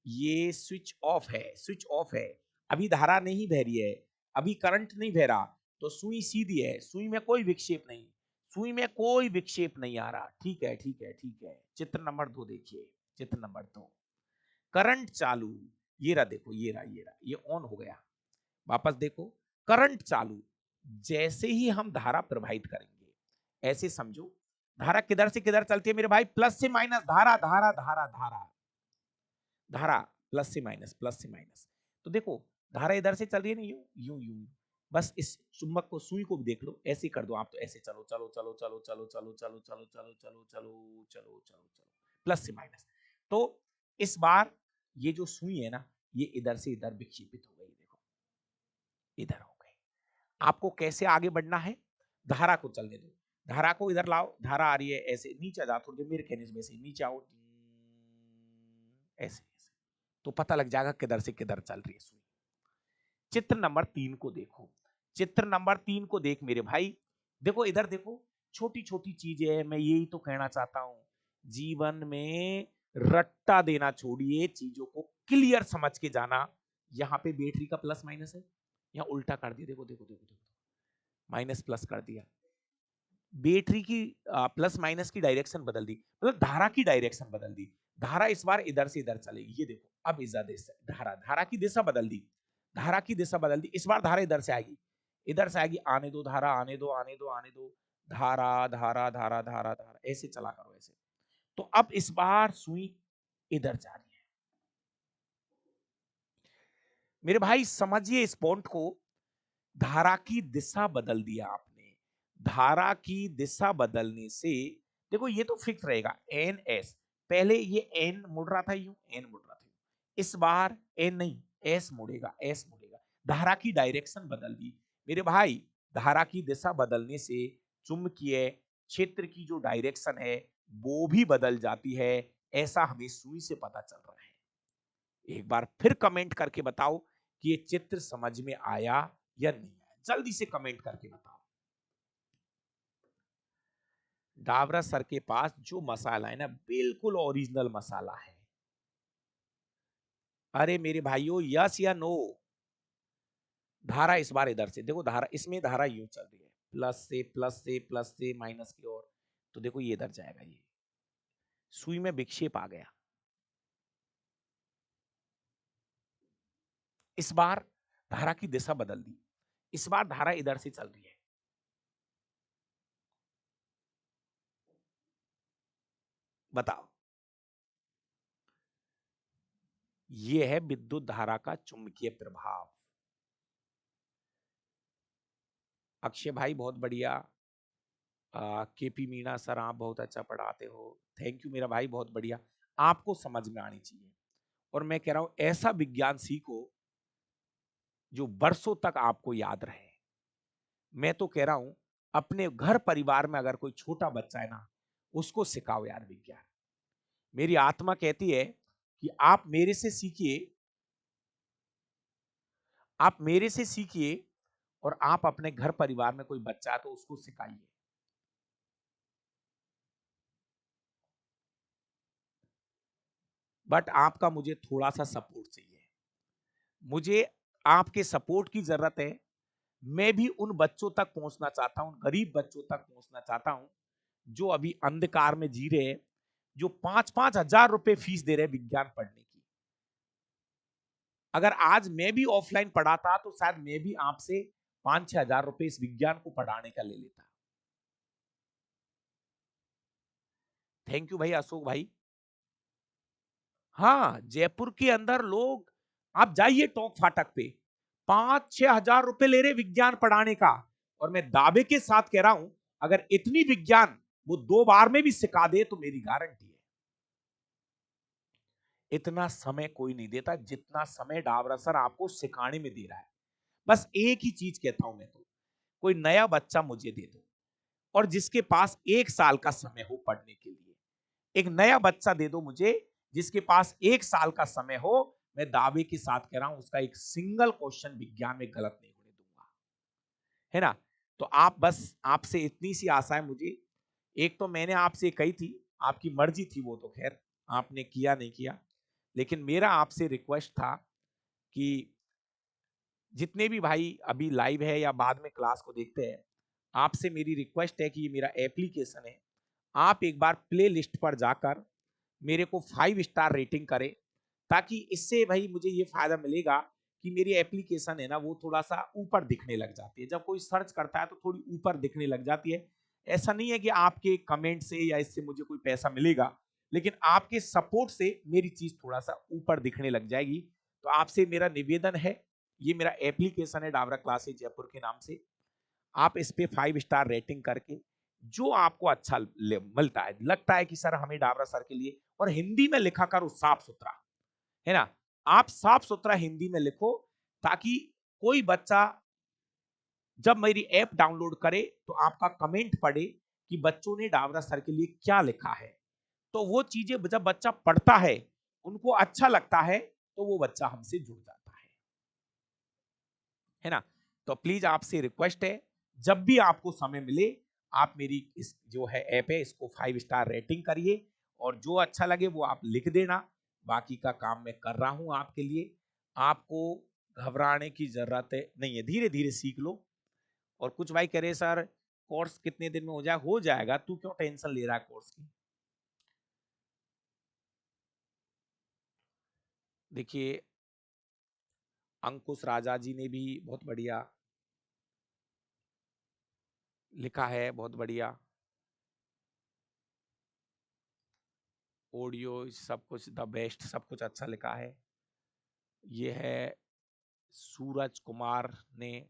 S1: ये स्विच ऑफ है, स्विच ऑफ है। अभी धारा नहीं बह रही है, अभी करंट नहीं बह रहा। तो सुई सीधी है, सुई में कोई विक्षेप नहीं, सुई में कोई विक्षेप नहीं आ रहा। ठीक है ठीक है ठीक है। चित्र नंबर 2 देखिए, चित्र नंबर 2, करंट चालू। ये रहा देखो, ये रहा ये रहा, ये ऑन हो गया। वापस देखो, करंट चालू। जैसे ही हम धारा प्रवाहित करेंगे, ऐसे समझो धारा किधर से किधर चलती है मेरे भाई, प्लस से माइनस, धारा धारा धारा धारा धारा, प्लस से माइनस, प्लस से माइनस। तो देखो धारा इधर से चल रही है ना, यूं यूं यूं, बस इस चुंबक को, सुई को भी देख लो, ऐसे कर दो आप, तो ऐसे चलो चलो चलो चलो चलो चलो चलो चलो चलो चलो चलो चलो चलो चलो, प्लस से माइनस। तो इस बार ये जो सुई है ना, ये इधर से इधर विक्षेपित हो गई, देखो इधर हो गई। आपको कैसे आगे बढ़ना है, धारा को चलने दो, धारा को इधर लाओ, धारा आ रही है ऐसे, नीचे जाओ थोड़ी, मेरे कहने से वैसे नीचे आओ, ऐसे ऐसे, तो पता लग जाएगा किधर से किधर चल रही है सुई। चित्र नंबर 3 को देखो, चित्र नंबर 3 को देख मेरे भाई, देखो इधर देखो, छोटी छोटी चीजें है, मैं यही तो कहना चाहता हूं, जीवन में रट्टा देना छोड़िए, चीजों को क्लियर समझ के जाना। यहाँ पे बैटरी का प्लस माइनस है, यहाँ उल्टा कर दिया, देखो देखो देखो देखो, माइनस प्लस कर दिया, बैटरी की प्लस माइनस की डायरेक्शन बदल दी, मतलब धारा की डायरेक्शन बदल दी, धारा इस बार इधर से इधर चलेगी, ये देखो अब इधर धारा, धारा की दिशा बदल दी, धारा की दिशा बदल दी, इस बार धारा इधर से आएगी, इधर से आएगी, आने दो धारा, आने दो आने दो आने दो, धारा धारा धारा धारा धारा, ऐसे चला करो ऐसे। तो अब इस बार सुई इधर जा रही है, मेरे भाई समझिए इस पॉइंट को, धारा की दिशा बदल दिया आपने, धारा की दिशा बदलने से देखो ये तो फिक्स रहेगा एन एस, पहले ये एन मुड़ रहा था यूं, एन मुड़ रहा था यूं, इस बार एन नहीं एस मुड़ेगा, एस मुड़ेगा, धारा की डायरेक्शन बदल दी मेरे भाई, धारा की दिशा बदलने से चुंबकीय क्षेत्र की जो डायरेक्शन है वो भी बदल जाती है, ऐसा हमें सुई से पता चल रहा है। एक बार फिर कमेंट करके बताओ कि ये चित्र समझ में आया या नहीं आया, जल्दी से कमेंट करके बताओ। डाबरा सर के पास जो मसाला है ना, बिल्कुल ओरिजिनल मसाला है। अरे मेरे भाइयों, यस या नो, धारा इस बार इधर से देखो, धारा इसमें धारा यूं चल रही है, प्लस से प्लस से प्लस से माइनस की ओर, तो देखो ये इधर जाएगा, ये सुई में विक्षेप आ गया, इस बार धारा की दिशा बदल दी, इस बार धारा इधर से चल रही है, बताओ। ये है विद्युत धारा का चुंबकीय प्रभाव। अक्षय भाई बहुत बढ़िया, केपी मीणा सर आप बहुत अच्छा पढ़ाते हो, थैंक यू मेरा भाई, बहुत बढ़िया, आपको समझ में आनी चाहिए। और मैं कह रहा हूं ऐसा विज्ञान सीखो जो वर्षों तक आपको याद रहे। मैं तो कह रहा हूं अपने घर परिवार में अगर कोई छोटा बच्चा है ना, उसको सिखाओ यार विज्ञान। मेरी आत्मा कहती है कि आप मेरे से सीखिए, आप मेरे से सीखिए, और आप अपने घर परिवार में कोई बच्चा है तो उसको सिखाइए। बट आपका मुझे थोड़ा सा सपोर्ट चाहिए, मुझे आपके सपोर्ट की जरूरत है। मैं भी उन बच्चों तक पहुंचना चाहता हूं, गरीब बच्चों तक पहुंचना चाहता हूं जो अभी अंधकार में जी रहे हैं, जो 5-5 हजार रुपए फीस दे रहे हैं विज्ञान पढ़ने की। अगर आज मैं भी ऑफलाइन पढ़ाता तो शायद मैं भी आपसे 5-6 हजार रुपए इस विज्ञान को पढ़ाने का ले लेता। थैंक यू भाई अशोक भाई। हाँ, जयपुर के अंदर लोग, आप जाइए टोंक फाटक पे, 5-6 हजार रुपए ले रहे विज्ञान पढ़ाने का। और मैं दावे के साथ कह रहा हूं अगर इतनी विज्ञान वो 2 बार में भी सिखा दे तो मेरी गारंटी है। इतना समय कोई नहीं देता जितना समय डाबरा सर आपको सिखाने में दे रहा है। बस एक ही चीज कहता हूं मैं, तो कोई नया बच्चा मुझे दे दो, और जिसके पास 1 साल का समय हो पढ़ने के लिए, एक नया बच्चा दे दो मुझे जिसके पास 1 साल का समय हो, मैं दावे के साथ कह रहा हूं उसका एक सिंगल क्वेश्चन विज्ञान में गलत नहीं होने दूंगा, है ना। तो आप बस, आपसे इतनी सी आशा है मुझे। एक तो मैंने आपसे कही थी, आपकी मर्जी थी वो तो खैर, आपने किया नहीं किया, लेकिन मेरा आपसे रिक्वेस्ट था कि जितने भी भाई अभी लाइव है या बाद में क्लास को देखते हैं, आपसे मेरी रिक्वेस्ट है कि ये मेरा एप्लीकेशन है, आप एक बार प्ले लिस्ट पर जाकर मेरे को 5 स्टार रेटिंग करें, ताकि इससे भाई मुझे ये फायदा मिलेगा कि मेरी एप्लीकेशन है ना वो थोड़ा सा ऊपर दिखने लग जाती है, जब कोई सर्च करता है तो थोड़ी ऊपर दिखने लग जाती है। ऐसा नहीं है कि आपके कमेंट से या इससे मुझे कोई पैसा मिलेगा, लेकिन आपके सपोर्ट से मेरी चीज थोड़ा सा ऊपर दिखने लग जाएगी। तो आपसे मेरा निवेदन है, ये मेरा एप्लीकेशन है डाबरा क्लासेस जयपुर के नाम से। आप इस पे 5 स्टार रेटिंग करके जो आपको अच्छा मिलता है, लगता है कि सर हमें डाबरा सर के लिए, और हिंदी में लिखा करो साफ सुथरा, है ना, आप साफ सुथरा हिंदी में लिखो, ताकि कोई बच्चा जब मेरी ऐप डाउनलोड करे तो आपका कमेंट पढ़े कि बच्चों ने डाबरा सर के लिए क्या लिखा है। तो वो चीजें जब बच्चा पढ़ता है, उनको अच्छा लगता है, तो वो बच्चा हमसे जुड़ जाता है ना। तो प्लीज आपसे रिक्वेस्ट है, जब भी आपको समय मिले, आप मेरी इस जो है ऐप है इसको 5 स्टार रेटिंग करिए, और जो अच्छा लगे वो आप लिख देना, बाकी का काम मैं कर रहा हूं आपके लिए। आपको घबराने की जरूरत नहीं है, धीरे धीरे सीख लो। और कुछ भाई कह रहे सर कोर्स कितने दिन में हो जाएगा, तू क्यों टेंशन ले रहा है कोर्स की। देखिए अंकुश राजा जी ने भी बहुत बढ़िया लिखा है, बहुत बढ़िया ऑडियो, सब कुछ द बेस्ट, सब कुछ अच्छा लिखा है। ये है सूरज कुमार ने,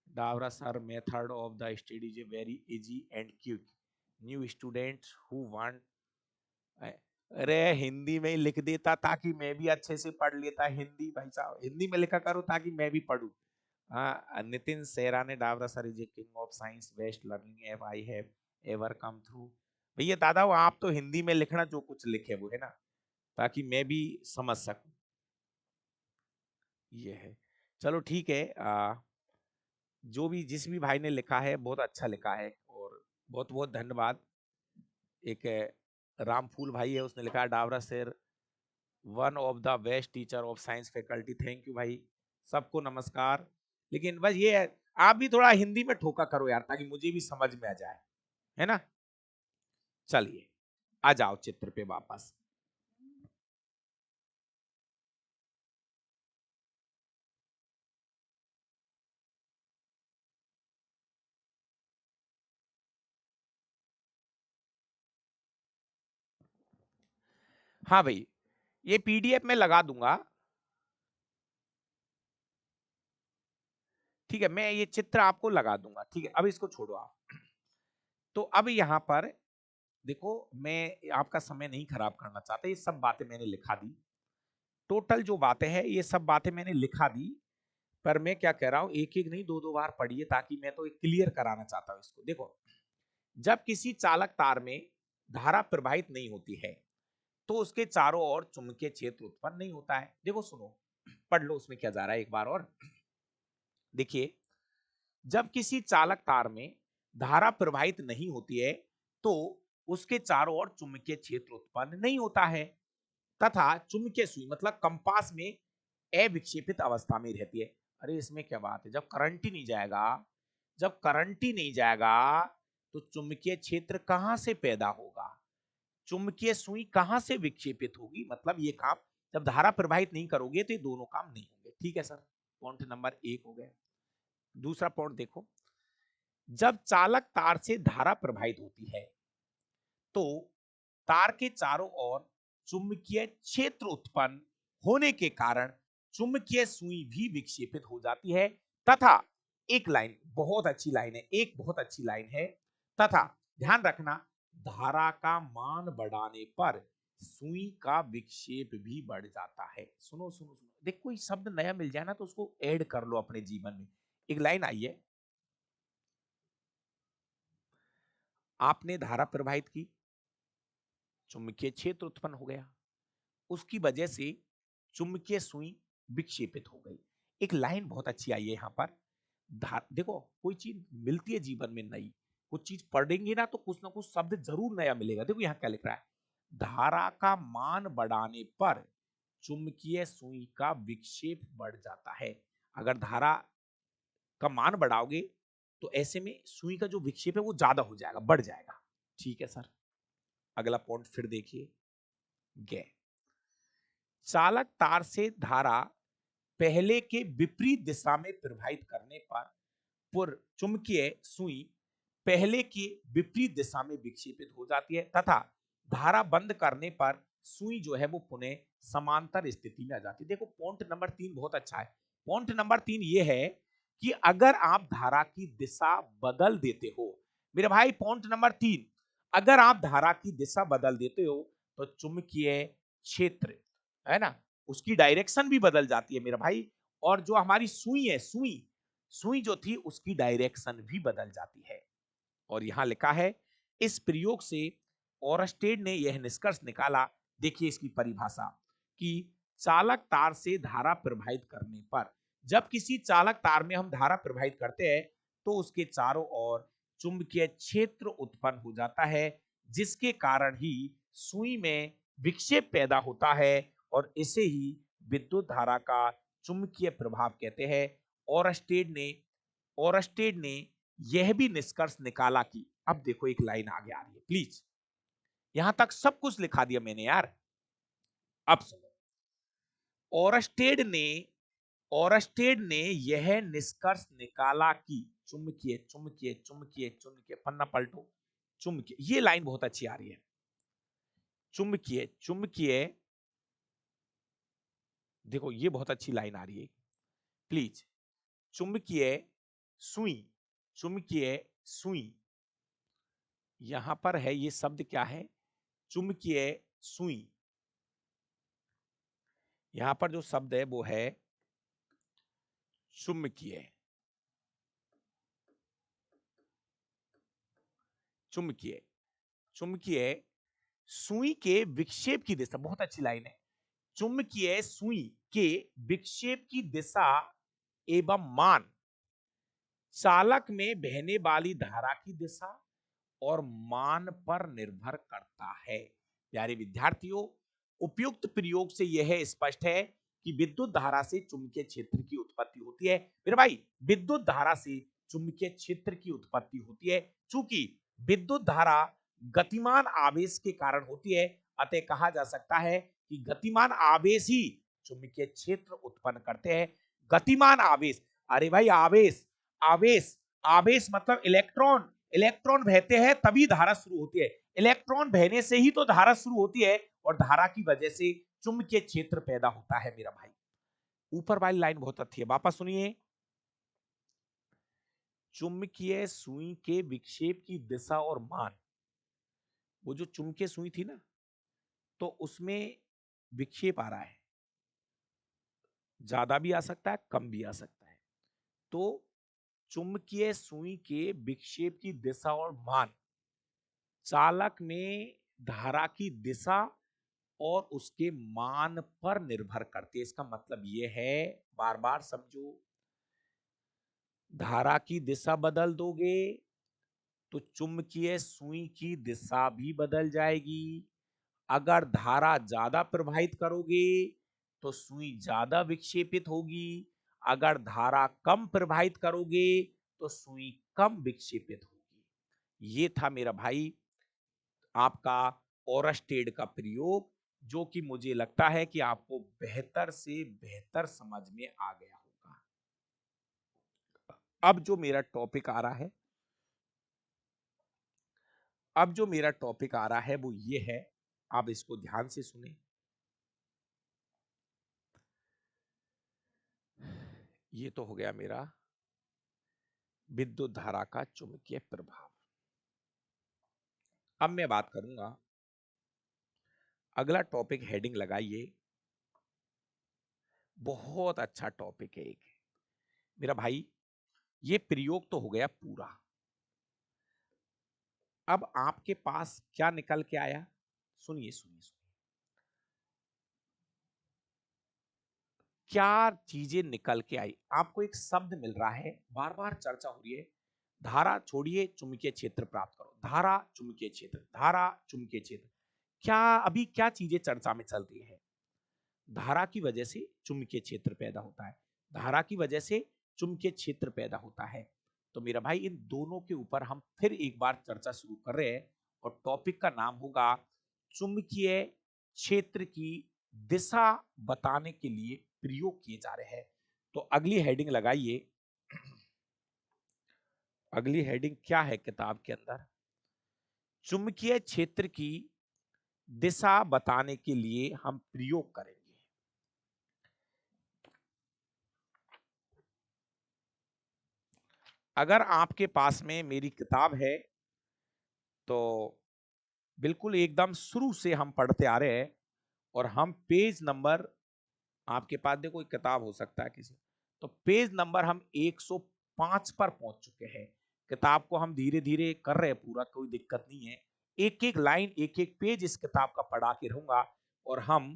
S1: Dawara sir method of the study is very easy and quick, new student who want. अरे हिंदी में ही लिख देता ताकि मैं भी अच्छे से पढ़ लेता हिंदी, भाई साहब हिंदी में लिखा करो ताकि मैं भी पढ़ूं। हाँ, नितिन सेरा ने, Dawara sir is a king of science, best learning app I have ever come through. भैया दादा वो आप तो हिंदी में लिखना जो कुछ लिखे वो, है ना, ताकि मैं भी समझ सकूं। ये है, चलो ठीक है। जो भी जिस भी भाई ने लिखा है बहुत अच्छा लिखा है, और बहुत बहुत धन्यवाद। एक रामफूल भाई है, उसने लिखा है Dawara sir one of the best teacher of science faculty, thank you भाई। सबको नमस्कार। लेकिन बस ये है, आप भी थोड़ा हिंदी में ठोका करो यार, ताकि मुझे भी समझ में आ जाए, है ना। चलिए आ जाओ चित्र पे वापस। हाँ भाई, ये पीडीएफ में लगा दूंगा। ठीक है, मैं ये चित्र आपको लगा दूंगा, ठीक है, अब इसको छोड़ो आप। तो अब यहाँ पर देखो, मैं आपका समय नहीं खराब करना चाहता, ये सब बातें मैंने लिखा दी, टोटल जो बातें हैं ये सब बातें मैंने लिखा दी। पर मैं क्या कह रहा हूं, एक एक नहीं दो दो बार पढ़िए, ताकि मैं तो एक क्लियर कराना चाहता हूं इसको। देखो, जब किसी चालक तार में धारा प्रवाहित नहीं होती है, तो उसके चारों ओर चुंबकीय क्षेत्र उत्पन्न नहीं होता है। देखो सुनो, पढ़ लो उसमें क्या जा रहा है एक बार और। देखिए, जब किसी चालक तार में धारा प्रवाहित नहीं होती है, तो उसके चारों ओर चुंबकीय क्षेत्र उत्पन्न नहीं होता है, तथा चुंबकीय सुई मतलब कंपास में अविक्षेपित अवस्था में रहती है। अरे इसमें क्या बात है, जब करंट ही नहीं जाएगा, जब करंट ही नहीं जाएगा, तो चुंबकीय क्षेत्र कहां से पैदा होगा, चुंबकीय सुई कहां से विक्षेपित होगी। मतलब ये काम जब धारा प्रवाहित नहीं करोगे तो ये दोनों काम नहीं होंगे। ठीक है सर, पॉइंट नंबर 1 हो गया। दूसरा पॉइंट देखो, जब चालक तार से धारा प्रवाहित होती है, तो तार के चारों ओर चुंबकीय क्षेत्र उत्पन्न होने के कारण चुंबकीय सुई भी विक्षेपित हो जाती है, तथा एक लाइन बहुत अच्छी लाइन है, एक बहुत अच्छी लाइन है, तथा ध्यान रखना, धारा का मान बढ़ाने पर सुई का विक्षेप भी बढ़ जाता है। सुनो सुनो सुनो, देख कोई शब्द नया मिल जाए ना तो उसको ऐड कर लो अपने जीवन में। एक लाइन आई है, आपने धारा प्रवाहित की, चुंबकीय क्षेत्र उत्पन्न हो गया, उसकी वजह से चुंबकीय सुई विक्षेपित हो गई। एक लाइन बहुत अच्छी आई है यहाँ पर। देखो कोई चीज मिलती है जीवन में नई, कुछ चीज पढ़ेंगे ना तो कुछ ना कुछ शब्द जरूर नया मिलेगा। देखो यहाँ क्या लिख रहा है, धारा का मान बढ़ाने पर चुंबकीय सुई का विक्षेप बढ़ जाता है। अगर धारा का मान बढ़ाओगे तो ऐसे में सुई का जो विक्षेप है वो ज्यादा हो जाएगा, बढ़ जाएगा। ठीक है सर, अगला पॉइंट फिर देखिए, गे चालक तार से धारा पहले के विपरीत दिशा में प्रवाहित करने पर पूर्व चुंबकीय सुई पहले के विपरीत दिशा में विक्षेपित हो जाती है, तथा धारा बंद करने पर सुई जो है वो पुनः समांतर स्थिति में आ जाती है। देखो पॉइंट नंबर 3 बहुत अच्छा है, पॉइंट नंबर 3 ये है कि अगर आप धारा की दिशा बदल देते हो, मेरे भाई पॉइंट नंबर 3, अगर आप धारा की दिशा बदल देते हो तो चुंबकीय क्षेत्र है ना, उसकी डायरेक्शन भी बदल जाती है मेरा भाई। और जो हमारी सुई है, सुई सुई जो थी उसकी डायरेक्शन भी बदल जाती है। और यहां लिखा है, इस प्रयोग से ओरस्टेड ने यह निष्कर्ष निकाला, देखिए इसकी परिभाषा, कि चालक तार से धारा प्रवाहित करने पर, जब किसी चालक तार में हम धारा प्रवाहित करते हैं तो उसके चारों ओर चुंबकीय क्षेत्र उत्पन्न हो जाता है, जिसके कारण ही सुई में विक्षेप पैदा होता है और इसे ही विद्युत धारा का चुंबकीय प्रभाव कहते हैं। ओरस्टेड ने यह भी निष्कर्ष निकाला कि, अब देखो एक लाइन आगे आ रही है, प्लीज, यहां तक सब कुछ लिखा दिया मैंने यार। अब सुनो, ओरस्टेड ने ओरस्टेड ने यह निष्कर्ष निकाला कि चुंबकीय चुंबकीय चुंबकीय चुंबकीय, पन्ना पलटो, चुंबकीय, ये लाइन बहुत अच्छी आ रही है, चुंबकीय चुंबकीय, देखो ये बहुत अच्छी लाइन आ रही है, प्लीज, चुंबकीय सुई, चुंबकीय सुई, यहां पर है ये शब्द क्या है, चुंबकीय सुई, यहां पर जो शब्द है वो है चुंबकीय, चुंबकीय चुंबकीय सुई के विक्षेप की दिशा, बहुत अच्छी लाइन है, चुंबकीय सुई के विक्षेप की दिशा एवं मान चालक में बहने वाली धारा की दिशा और मान पर निर्भर करता है। प्यारे विद्यार्थियों, उपयुक्त प्रयोग से यह स्पष्ट है कि विद्युत धारा से चुंबकीय क्षेत्र की उत्पत्ति होती है। मेरे भाई, विद्युत धारा से चुंबकीय क्षेत्र की उत्पत्ति होती है। चूंकि विद्युत धारा गतिमान आवेश के कारण होती है, अतः कहा जा सकता है कि गतिमान आवेश ही चुंबकीय क्षेत्र उत्पन्न करते हैं। गतिमान आवेश, अरे भाई आवेश, आवेश आवेश मतलब इलेक्ट्रॉन, इलेक्ट्रॉन बहते हैं तभी धारा शुरू होती है, इलेक्ट्रॉन बहने से ही तो धारा शुरू होती है, और धारा की वजह से चुंबकीय क्षेत्र पैदा होता है मेरा भाई। ऊपर वाली लाइन बहुत अच्छी है, वापस सुनिए, चुंबकीय सुई के विक्षेप की दिशा और मान, वो जो चुंबकीय सुई थी ना, तो उसमें विक्षेप आ रहा है, ज्यादा भी आ सकता है, कम भी आ सकता है, तो चुंबकीय सुई के विक्षेप की दिशा और मान चालक में धारा की दिशा और उसके मान पर निर्भर करती है। इसका मतलब यह है, बार बार समझो, धारा की दिशा बदल दोगे तो चुंबकीय सुई की दिशा भी बदल जाएगी। अगर धारा ज्यादा प्रवाहित करोगे तो सुई ज्यादा विक्षेपित होगी, अगर धारा कम प्रवाहित करोगे तो सुई कम विक्षेपित होगी। ये था मेरा भाई आपका ओरस्टेड का प्रयोग, जो कि मुझे लगता है कि आपको बेहतर से बेहतर समझ में आ गया होगा। अब जो मेरा टॉपिक आ रहा है, अब जो मेरा टॉपिक आ रहा है वो ये है, आप इसको ध्यान से सुने। ये तो हो गया मेरा विद्युत धारा का चुंबकीय प्रभाव। अब मैं बात करूंगा, अगला टॉपिक हेडिंग लगाइए, बहुत अच्छा टॉपिक है एक, मेरा भाई ये प्रयोग तो हो गया पूरा। अब आपके पास क्या निकल के आया, सुनिए सुनिए सुनिए, क्या चीजें निकल के आई। आपको एक शब्द मिल रहा है, बार बार चर्चा हो रही है, धारा छोड़िए चुंबकीय क्षेत्र प्राप्त करो, धारा चुंबकीय क्षेत्र, धारा चुंबकीय क्षेत्र। क्या अभी क्या चीजें चर्चा में चल रही है, धारा की वजह से चुंबकीय क्षेत्र पैदा होता है, धारा की वजह से चुंबकीय क्षेत्र पैदा होता है। तो मेरा भाई इन दोनों के ऊपर हम फिर एक बार चर्चा शुरू कर रहे हैं, और टॉपिक का नाम होगा चुंबकीय क्षेत्र की दिशा बताने के लिए प्रयोग किए जा रहे हैं। तो अगली हेडिंग लगाइए, अगली हेडिंग क्या है किताब के अंदर, चुंबकीय क्षेत्र की दिशा बताने के लिए हम प्रयोग करेंगे। अगर आपके पास में मेरी किताब है तो बिल्कुल एकदम शुरू से हम पढ़ते आ रहे हैं, और हम पेज नंबर, आपके पास देखो एक किताब हो सकता है किसी, तो पेज नंबर हम 105 पर पहुंच चुके हैं। किताब को हम धीरे धीरे कर रहे हैं पूरा, कोई दिक्कत नहीं है। एक एक लाइन, एक एक पेज इस किताब का पढ़ा के रहूंगा, और हम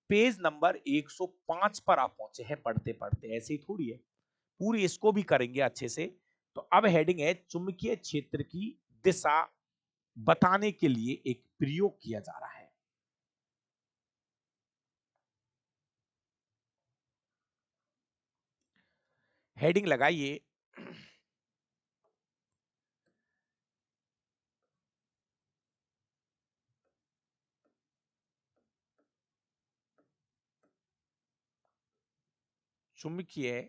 S1: पेज नंबर 105 पर आप पहुंचे हैं पढ़ते पढ़ते। ऐसे ही थोड़ी है, पूरी इसको भी करेंगे अच्छे से। तो अब हेडिंग है चुंबकीय क्षेत्र की दिशा बताने के लिए एक प्रयोग किया जा रहा है। हेडिंग लगाइए, चुंबकीय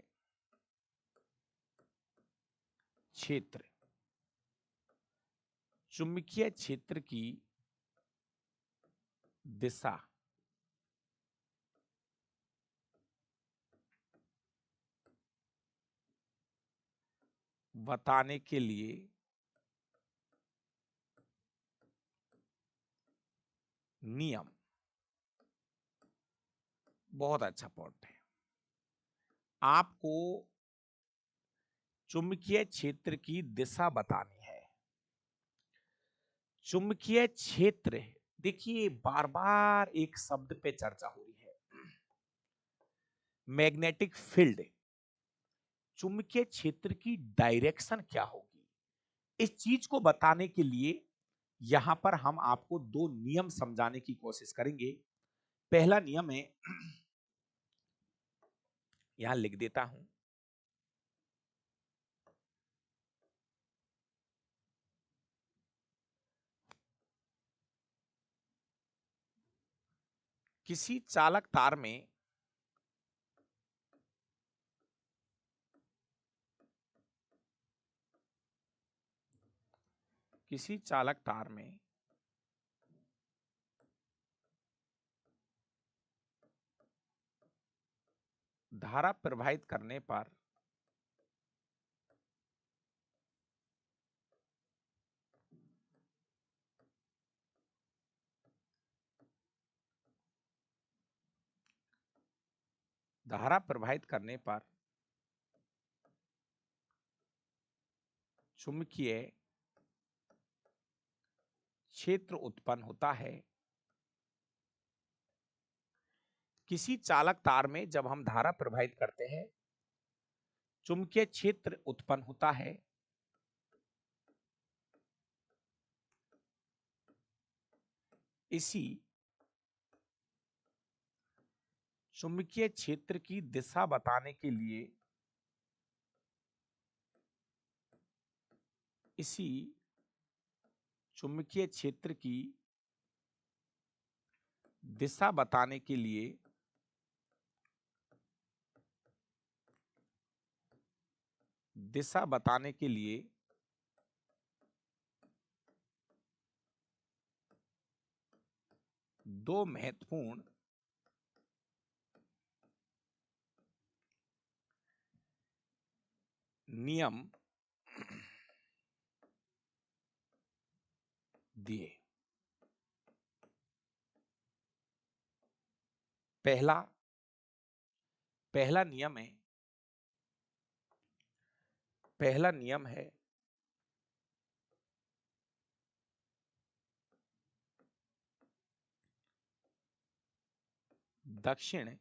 S1: क्षेत्र, चुंबकीय क्षेत्र की दिशा बताने के लिए नियम। बहुत अच्छा पॉइंट है। आपको चुंबकीय क्षेत्र की दिशा बतानी है। चुंबकीय क्षेत्र, देखिए बार बार एक शब्द पे चर्चा हो रही है, मैग्नेटिक फील्ड। चुंबकीय क्षेत्र की डायरेक्शन क्या होगी, इस चीज को बताने के लिए यहां पर हम आपको दो नियम समझाने की कोशिश करेंगे। पहला नियम है, यहां लिख देता हूं, किसी चालक तार में किसी चालक तार में धारा प्रवाहित करने पर धारा प्रवाहित करने पर चुंबकीय क्षेत्र उत्पन्न होता है। किसी चालक तार में जब हम धारा प्रवाहित करते हैं, चुंबकीय क्षेत्र उत्पन्न होता है। इसी चुंबकीय क्षेत्र की दिशा बताने के लिए, इसी चुंबकीय क्षेत्र की दिशा बताने के लिए दिशा बताने के लिए दो महत्वपूर्ण नियम दिए। पहला पहला नियम है पहला नियम है दक्षिण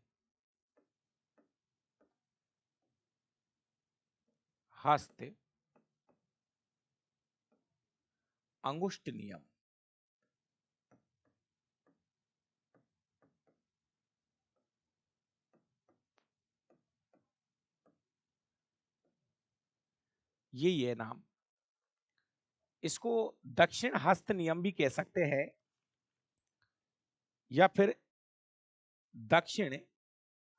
S1: हस्त अंगुष्ठ नियम। यही है नाम। इसको दक्षिण हस्त नियम भी कह सकते हैं, या फिर दक्षिण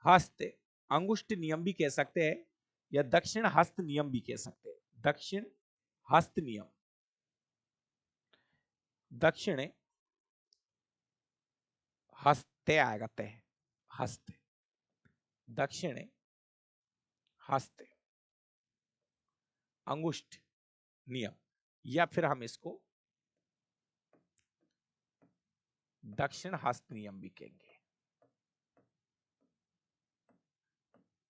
S1: हस्त अंगुष्ठ नियम भी कह सकते हैं, या दक्षिण हस्त नियम भी कह सकते हैं। दक्षिण हस्त नियम, दक्षिण हस्ते आएगा, तय हस्त, दक्षिण हस्त अंगुष्ठ नियम, या फिर हम इसको दक्षिण हस्त नियम भी कहेंगे।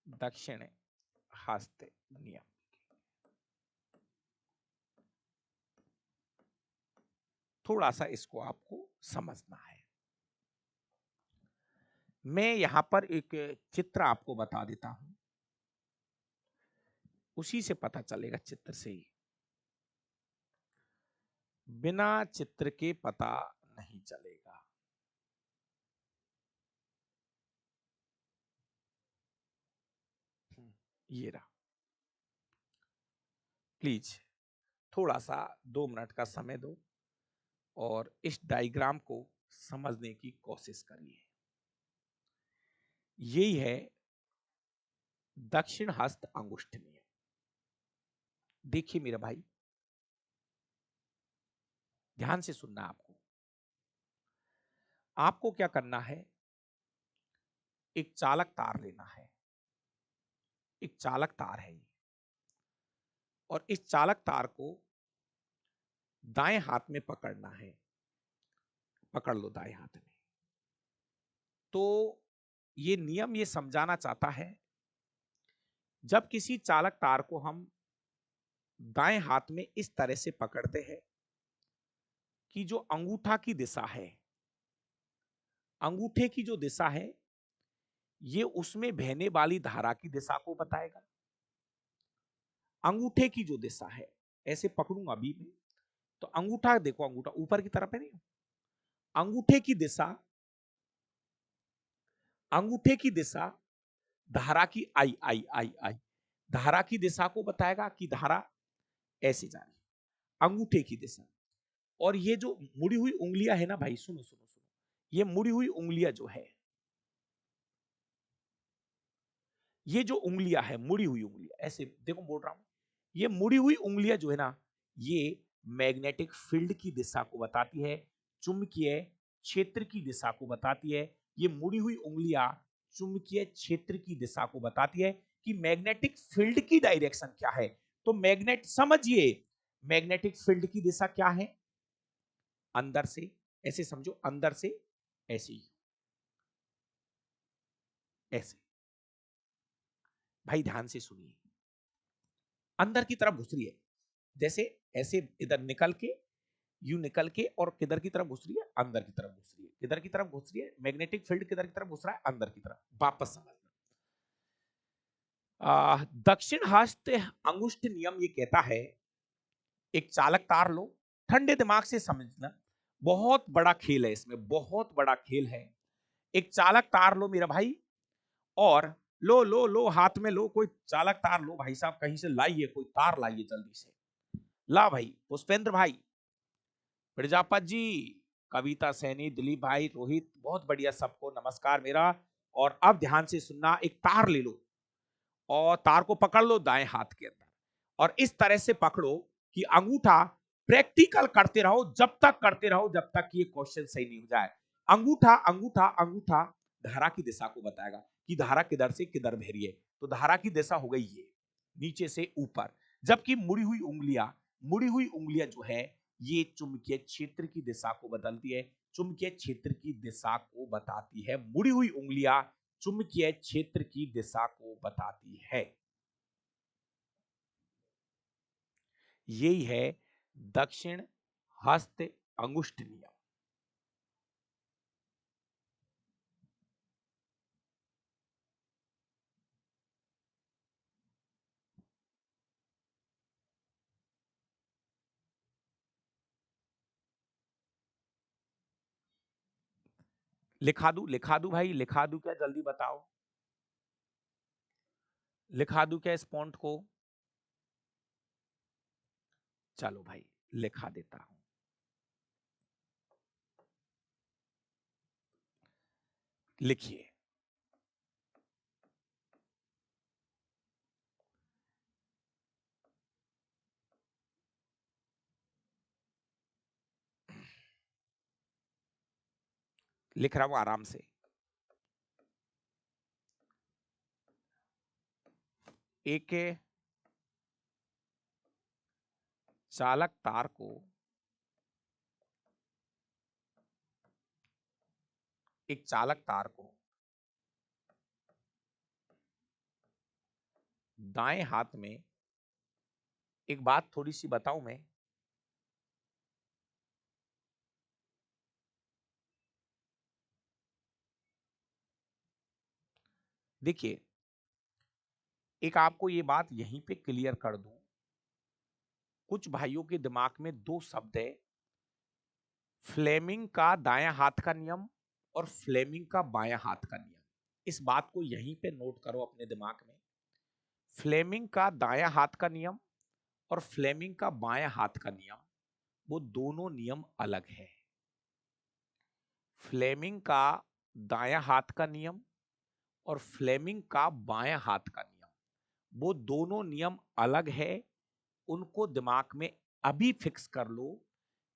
S1: दक्षिण हस्त नियम, थोड़ा सा इसको आपको समझना है। मैं यहां पर एक चित्र आपको बता देता हूं, उसी से पता चलेगा, चित्र से ही। बिना चित्र के पता नहीं चलेगा। ये रहा, प्लीज थोड़ा सा 2 मिनट का समय दो और इस डायग्राम को समझने की कोशिश करिए। यही है दक्षिण हस्त अंगुष्ठ नियम। देखिए मेरा भाई, ध्यान से सुनना। आपको क्या करना है, एक चालक तार लेना है। एक चालक तार है ये, और इस चालक तार को दाएं हाथ में पकड़ना है। पकड़ लो दाएं हाथ में। तो ये नियम ये समझाना चाहता है, जब किसी चालक तार को हम दाएं हाथ में इस तरह से पकड़ते हैं कि जो अंगूठा की दिशा है, अंगूठे की जो दिशा है, ये उसमें बहने वाली धारा की दिशा को बताएगा। अंगूठे की जो दिशा है, ऐसे पकड़ूंगा अभी मैं, तो अंगूठा देखो, अंगूठा ऊपर की तरफ है नहीं। अंगूठे की दिशा, अंगूठे की दिशा धारा की आई आई आई आई धारा की दिशा को बताएगा कि धारा ऐसे जा रही है, अंगूठे की दिशा। और ये जो मुड़ी हुई उंगलियां है ना भाई, सुनो सुनो सुनो, ये मुड़ी हुई उंगलियां जो है, ये जो उंगलियां है, मुड़ी हुई उंगलियां, ऐसे देखो बोल रहा हूं, ये मुड़ी हुई उंगलियां जो है ना, ये मैग्नेटिक फील्ड की दिशा को बताती है, चुंबकीय क्षेत्र की दिशा को बताती है। ये मुड़ी हुई उंगलियां चुंबकीय क्षेत्र की दिशा को बताती है कि मैग्नेटिक फील्ड की डायरेक्शन क्या है। तो मैग्नेट, समझिए, मैग्नेटिक फील्ड की दिशा क्या है, अंदर से, ऐसे समझो, अंदर से ऐसे ही, ऐसे। भाई ध्यान से सुनिए, अंदर की तरफ घुस रही है, जैसे ऐसे इधर निकल के, यू निकल के, और किधर की तरफ घुस रही है, अंदर की तरफ घुस रही है। किधर की तरफ घुस रही है, मैग्नेटिक फील्ड किधर की तरफ घुस रहा है, अंदर की तरफ। वापस समझना, दक्षिण हस्त अंगुष्ठ नियम ये कहता है, एक चालक तार लो, ठंडे दिमाग से समझना, बहुत बड़ा खेल है इसमें, बहुत बड़ा खेल है। एक चालक तार लो मेरा भाई, और लो लो लो, हाथ में लो, कोई चालक तार लो भाई साहब, कहीं से लाइए, कोई तार लाइए जल्दी से। ला भाई, पुष्पेंद्र भाई, प्रजापत जी, कविता सैनी, दिलीप भाई, रोहित, बहुत बढ़िया, सबको नमस्कार मेरा। और अब ध्यान से सुनना, एक तार ले लो और तार को पकड़ लो दाएं हाथ के अंदर, और इस तरह से पकड़ो कि अंगूठा, प्रैक्टिकल करते रहो, जब तक करते रहो जब तक ये क्वेश्चन सही नहीं हो जाए। अंगूठा अंगूठा अंगूठा धारा की दिशा को बताएगा कि धारा किधर से किधर बह रही है। तो धारा की दिशा हो गई ये, नीचे से ऊपर। जबकि मुड़ी हुई उंगलियां जो है, ये चुंबकीय क्षेत्र की दिशा को बदलती है, चुंबकीय क्षेत्र की दिशा को बताती है। मुड़ी हुई उंगलियां चुंबकीय क्षेत्र की दिशा को बताती है। यही है दक्षिण हस्त अंगुष्ठ नियम। लिखा दूं भाई, लिखा दूं क्या, जल्दी बताओ, लिखा दूं क्या इस पॉइंट को? चलो भाई, लिखा देता हूं। लिखिए, लिख रहा हूं आराम से। एक चालक तार को एक चालक तार को दाएं हाथ में, एक बात थोड़ी सी बताऊं मैं, देखिए एक आपको ये बात यहीं पे क्लियर कर दूं, कुछ भाइयों के दिमाग में दो शब्द है, फ्लेमिंग का दायां हाथ का नियम और फ्लेमिंग का बायां हाथ का नियम। इस बात को यहीं पे नोट करो अपने दिमाग में। फ्लेमिंग का दायां हाथ का नियम और फ्लेमिंग का बायां हाथ का नियम, वो दोनों नियम अलग है। फ्लेमिंग का दायां हाथ का नियम और फ्लेमिंग का बायां हाथ का नियम, वो दोनों नियम अलग है। उनको दिमाग में अभी फिक्स कर लो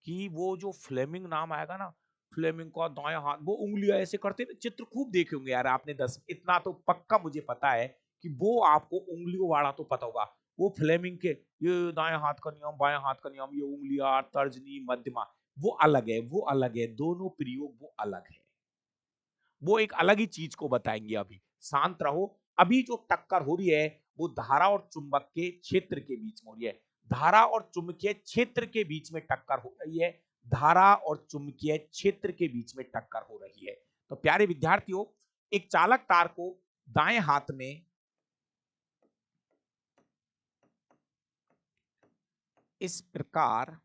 S1: कि वो जो फ्लेमिंग नाम आएगा ना, फ्लेमिंग का दायां हाथ, वो उंगलियां ऐसे करते हैं, चित्र खूब देखे होंगे यार आपने, 10 इतना तो पक्का मुझे पता है कि वो आपको उंगलियों वाला तो पता होगा। वो फ्लेमिंग के ये दायां हाथ का नियम, बायां हाथ का नियम, ये उंगलियां, तर्जनी, मध्यमा, वो अलग है, वो अलग है, दोनों प्रयोग वो अलग है। वो एक अलग ही चीज को बताएंगे। अभी शांत रहो। अभी जो टक्कर हो रही है वो धारा और चुंबक के क्षेत्र के बीच में हो रही है। धारा और चुंबकीय क्षेत्र के बीच में टक्कर हो रही है। धारा और चुंबकीय क्षेत्र के बीच में टक्कर हो रही है। तो प्यारे विद्यार्थियों, एक चालक तार को दाएं हाथ में इस प्रकार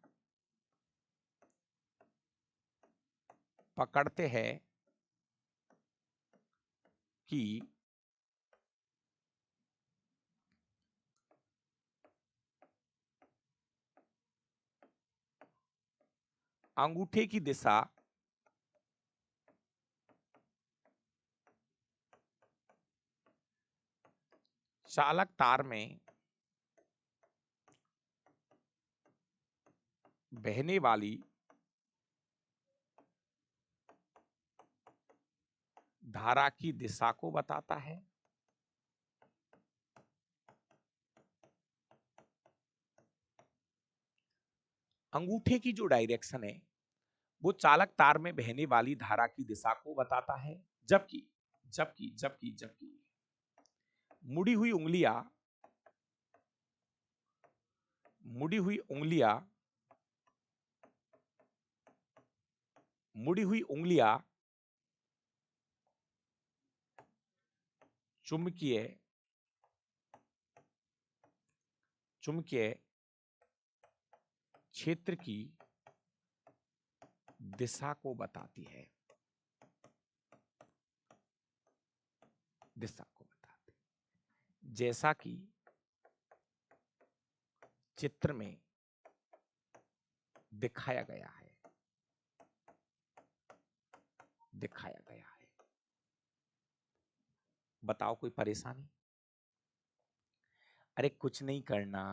S1: पकड़ते हैं कि अंगूठे की दिशा चालक तार में बहने वाली धारा की दिशा को बताता है। अंगूठे की जो डायरेक्शन है वो चालक तार में बहने वाली धारा की दिशा को बताता है। जबकि जबकि जबकि जबकि मुड़ी हुई उंगलियां मुड़ी हुई उंगलियां मुड़ी हुई उंगलियां चुंबकीय चुंबकीय क्षेत्र की दिशा को बताती है। दिशा को बताती है। जैसा कि चित्र में दिखाया गया है। दिखाया गया है। बताओ कोई परेशानी? अरे कुछ नहीं करना,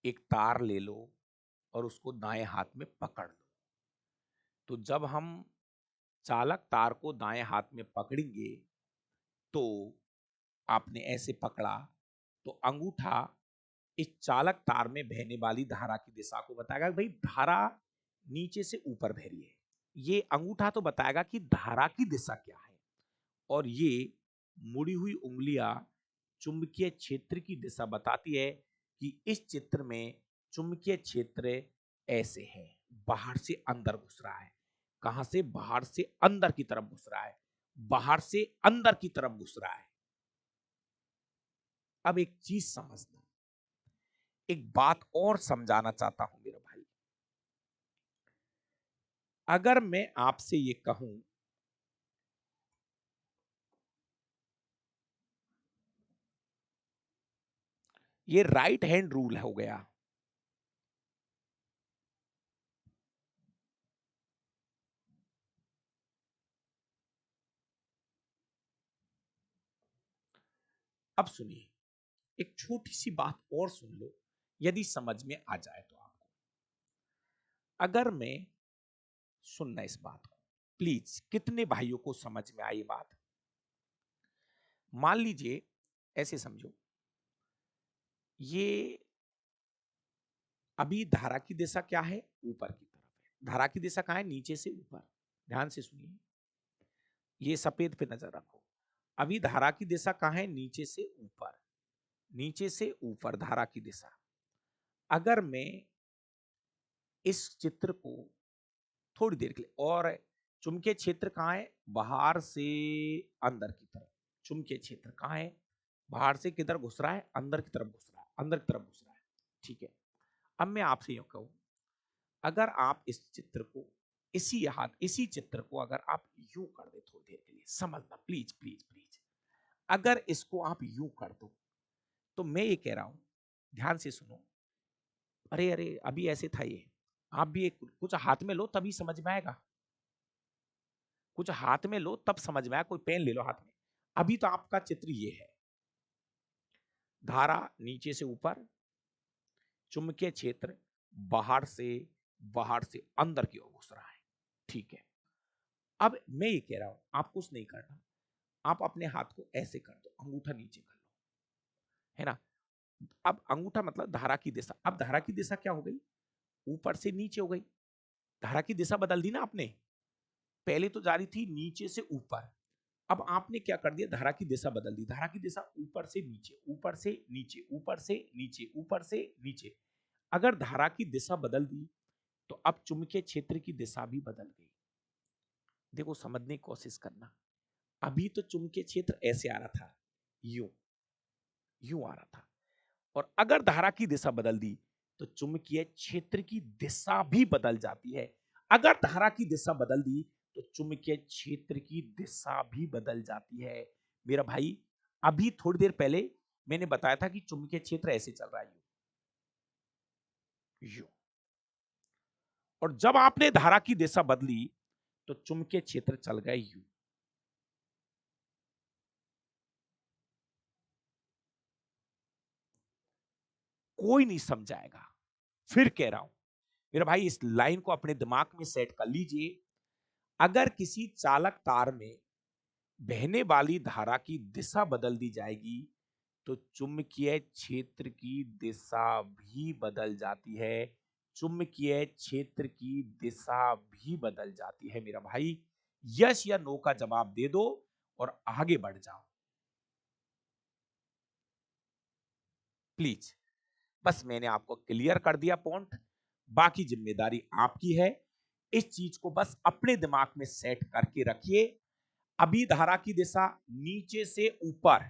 S1: एक तार ले लो और उसको दाएं हाथ में पकड़ लो। तो जब हम चालक तार को दाएं हाथ में पकड़ेंगे तो आपने ऐसे पकड़ा तो अंगूठा इस चालक तार में बहने वाली धारा की दिशा को बताएगा। भाई धारा नीचे से ऊपर बह रही है, ये अंगूठा तो बताएगा कि धारा की दिशा क्या है। और ये मुड़ी हुई उंगलियां चुंबकीय क्षेत्र की दिशा बताती है कि इस चित्र में चुंबकीय क्षेत्र ऐसे है, बाहर से अंदर घुस रहा है। कहां से? बाहर से अंदर की तरफ घुस रहा है। बाहर से अंदर की तरफ घुस रहा है। अब एक चीज समझना, एक बात और समझाना चाहता हूं मेरे भाई। अगर मैं आपसे ये कहूं ये राइट हैंड रूल हो गया, अब सुनिए, एक छोटी सी बात और सुन लो, यदि समझ में आ जाए तो आपको। अगर मैं, सुनना इस बात को प्लीज, कितने भाइयों को समझ में आई बात? मान लीजिए, ऐसे समझो, ये अभी धारा की दिशा क्या है? ऊपर की तरफ है। धारा की दिशा कहाँ है? नीचे से ऊपर। ध्यान से सुनिए, ये सफेद पे नजर रखो। अभी धारा की दिशा कहाँ है? नीचे से ऊपर। नीचे से ऊपर धारा की दिशा। अगर मैं इस चित्र को थोड़ी देर के लिए, और चुंबकीय क्षेत्र कहाँ है? बाहर से अंदर की तरफ। चुंबकीय क्षेत्र कहाँ है? बाहर से किधर घुस रहा है? अंदर की तरफ घुस रहा है, अंदर की तरफ घुस रहा है। ठीक है। अब मैं आपसे यूं कहूं, अगर आप इस चित्र को, इसी चित्र को अगर आप यूं कर दे, थोड़ी देर के लिए समझना प्लीज प्लीज प्लीज। अगर इसको आप यूं कर दो, तो मैं ये कह रहा हूं, ध्यान से सुनो। अरे अरे, अभी ऐसे था ये। आप भी एक कुछ हाथ में लो, तभी समझ में आएगा। कुछ हाथ में लो तब समझ में आएगा। कोई पेन ले लो हाथ में। अभी तो आपका चित्र ये है, धारा नीचे से ऊपर, चुंबकीय क्षेत्र बाहर से अंदर की ओर घुस रहा है। ठीक है। अब मैं ये कह रहा हूं, आप कुछ नहीं करना। आप अपने हाथ को ऐसे कर दो, अंगूठा नीचे कर लो, है ना। अब अंगूठा मतलब धारा की दिशा। अब धारा की दिशा क्या हो गई? ऊपर से नीचे हो गई। धारा की दिशा बदल दी ना आपने। पहले तो जा रही थी नीचे से ऊपर, अब आपने क्या कर दिया? धारा की दिशा बदल दी। धारा की दिशा ऊपर से नीचे, ऊपर से नीचे, ऊपर से नीचे, ऊपर से नीचे। अगर धारा की दिशा बदल दी, तो अब चुंबकीय क्षेत्र की दिशा भी बदल गई। देखो, समझने की कोशिश करना। अभी तो चुंबकीय क्षेत्र ऐसे आ रहा था, यूं यूं आ रहा था, और अगर धारा की दिशा बदल दी, तो चुंबकीय क्षेत्र की दिशा भी बदल जाती है। अगर धारा की दिशा बदल दी, तो चुंबकीय क्षेत्र की दिशा भी बदल जाती है। मेरा भाई, अभी थोड़ी देर पहले मैंने बताया था कि चुंबकीय क्षेत्र ऐसे चल रहा है, यूं। और जब आपने धारा की दिशा बदली, तो चुंबकीय क्षेत्र चल गए यूं। कोई नहीं समझाएगा। फिर कह रहा हूं, मेरा भाई, इस लाइन को अपने दिमाग में सेट कर लीजिए। अगर किसी चालक तार में बहने वाली धारा की दिशा बदल दी जाएगी, तो चुंबकीय क्षेत्र की दिशा भी बदल जाती है। चुंबकीय क्षेत्र की दिशा भी बदल जाती है मेरा भाई। यस या नो का जवाब दे दो और आगे बढ़ जाओ प्लीज। बस मैंने आपको क्लियर कर दिया पॉइंट। बाकी जिम्मेदारी आपकी है। इस चीज को बस अपने दिमाग में सेट करके रखिए। अभी धारा की दिशा नीचे से ऊपर,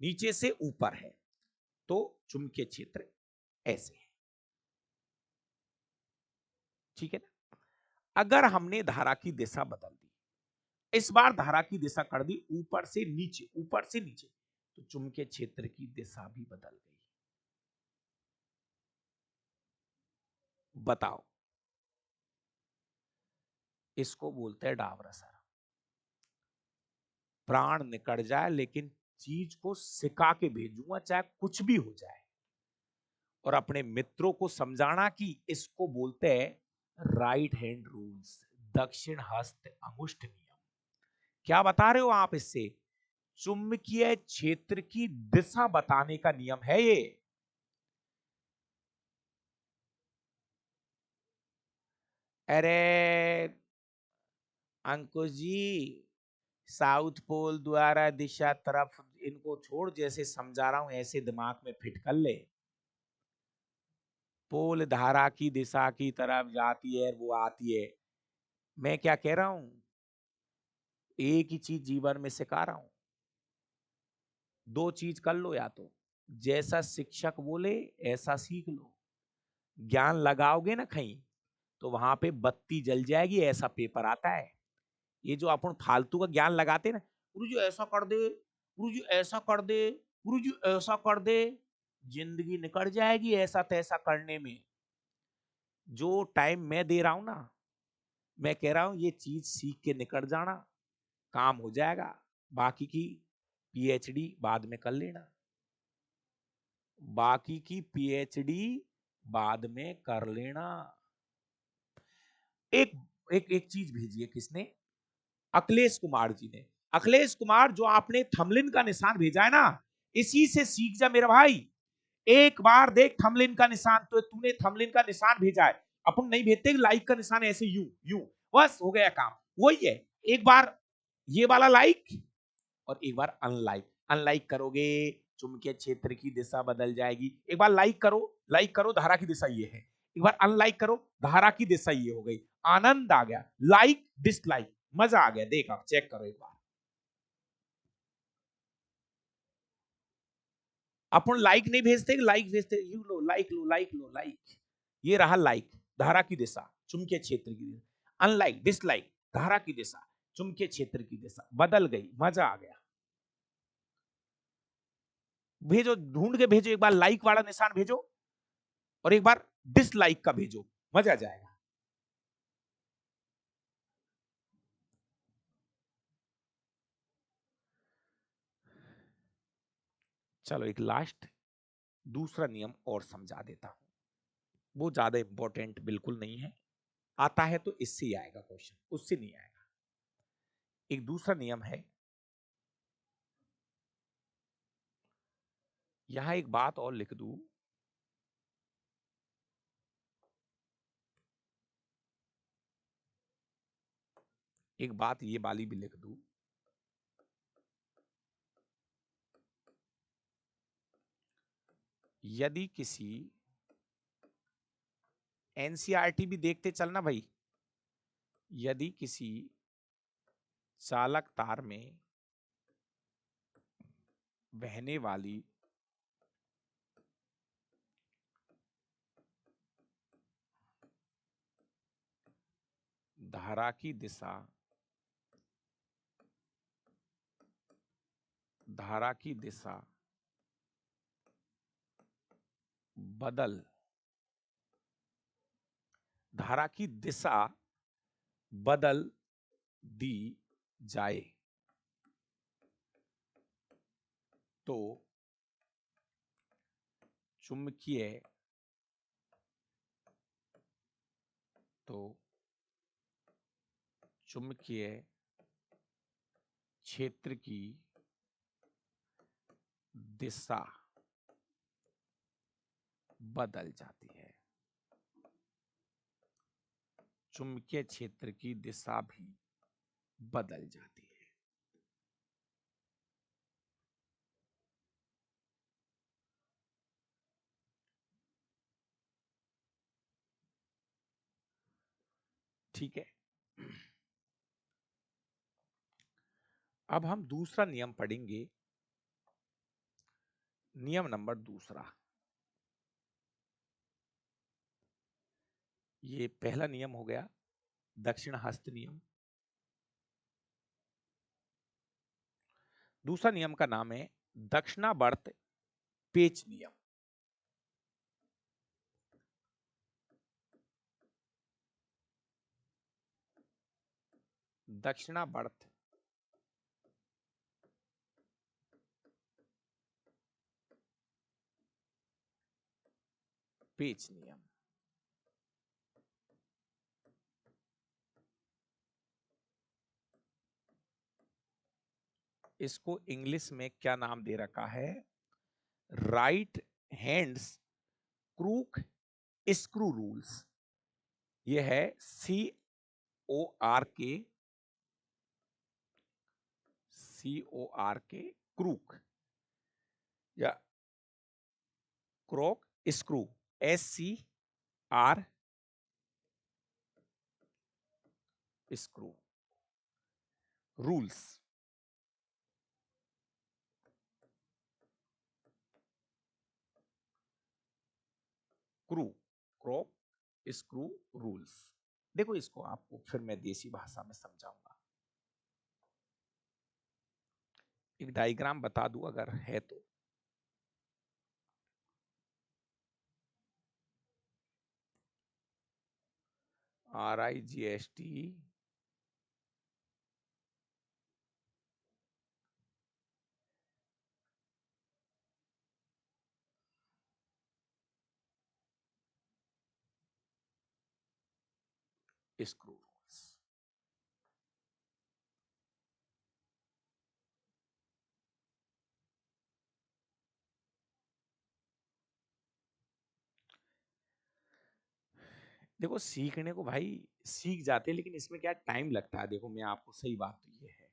S1: नीचे से ऊपर है, तो चुंबकीय क्षेत्र ऐसे है। ठीक है ना। अगर हमने धारा की दिशा बदल दी, इस बार धारा की दिशा कर दी ऊपर से नीचे, ऊपर से नीचे, तो चुंबकीय क्षेत्र की दिशा भी बदल गई। बताओ, इसको बोलते हैं डावरा सर। प्राण निकल जाए, लेकिन चीज को सिखा के भेजूंगा, चाहे कुछ भी हो जाए। और अपने मित्रों को समझाना कि इसको बोलते हैं राइट हैंड रूल्स, दक्षिण हस्त अंगुष्ठ नियम। क्या बता रहे हो आप इससे? चुंबकीय क्षेत्र की दिशा बताने का नियम है ये। अरे अंकुश जी, साउथ पोल द्वारा दिशा तरफ इनको छोड़, जैसे समझा रहा हूं ऐसे दिमाग में फिट कर ले। पोल धारा की दिशा की तरफ जाती है, वो आती है। मैं क्या कह रहा हूं, एक ही चीज जीवन में सिखा रहा हूं। दो चीज कर लो, या तो जैसा शिक्षक बोले ऐसा सीख लो। ज्ञान लगाओगे ना कहीं, तो वहां पे बत्ती जल जाएगी, ऐसा पेपर आता है। ये जो अपन फालतू का ज्ञान लगाते ना, गुरु जी ऐसा कर दे, गुरु जी ऐसा कर दे, गुरु जी ऐसा कर दे, जिंदगी निकल जाएगी ऐसा तैसा करने में। जो टाइम मैं दे रहा हूं ना, मैं कह रहा हूं ये चीज सीख के निकल जाना, काम हो जाएगा। बाकी की पीएचडी बाद में कर लेना। बाकी की पीएचडी बाद में कर लेना। एक एक एक चीज भेजी है, किसने? अखिलेश कुमार जी ने। अखिलेश कुमार, जो आपने थमलिन का निशान भेजा है ना, इसी से सीख जा मेरा भाई। एक बार देख थंबनेल का निशान, तो तूने थंबनेल का निशान भेजा है, अपन नहीं भेजते लाइक का निशान ऐसे यूं यूं, बस हो गया काम। वही है, एक बार ये वाला लाइक और एक बार अनलाइक। अनलाइक करोगे चुंबकीय क्षेत्र की दिशा बदल जाएगी। एक बार लाइक करो धारा की दिशा ये है, एक बार अनलाइक करो धारा की दिशा ये हो गई। आनंद आ गया, लाइक डिसलाइक, मजा आ गया। देख आप चेक करो एक बार, अपन लाइक नहीं भेजते, लाइक भेजते, you low like, low like, low like. ये रहा लाइक, धारा की दिशा चुंबकीय क्षेत्र की दिशा। अनलाइक डिसलाइक, धारा की दिशा चुंबकीय क्षेत्र की दिशा बदल गई, मजा आ गया। भेजो, ढूंढ के भेजो, एक बार लाइक वाला निशान भेजो और एक बार डिसलाइक का भेजो, मजा आ जाएगा। चलो एक लास्ट दूसरा नियम और समझा देता हूं, वो ज्यादा इंपॉर्टेंट बिल्कुल नहीं है, आता है तो इससे ही आएगा क्वेश्चन, उससे नहीं आएगा। एक दूसरा नियम है, यहां एक बात और लिख दूं, एक बात ये वाली भी लिख दूं, यदि किसी, एनसीईआरटी भी देखते चलना भाई, यदि किसी चालक तार में बहने वाली धारा की दिशा, धारा की दिशा बदल, धारा की दिशा बदल दी जाए तो चुंबकीय, तो चुंबकीय क्षेत्र की दिशा बदल जाती है, चुंबकीय क्षेत्र की दिशा भी बदल जाती है। ठीक है, अब हम दूसरा नियम पढ़ेंगे, नियम नंबर दूसरा। ये पहला नियम हो गया दक्षिण हस्त नियम। दूसरा नियम का नाम है दक्षिणावर्त पेच नियम। दक्षिणावर्त पेच नियम। इसको इंग्लिश में क्या नाम दे रखा है, right hands corkscrew rules. ये है CORK क्रूक या corkscrew, SCR screw rules. Crew, corkscrew rules. देखो इसको आपको फिर मैं देसी भाषा में समझाऊंगा, एक डायग्राम बता दूं अगर है तो। RIGST screw rules. देखो सीखने को भाई सीख जाते हैं, लेकिन इसमें क्या टाइम लगता है। देखो मैं आपको सही बात तो ये है,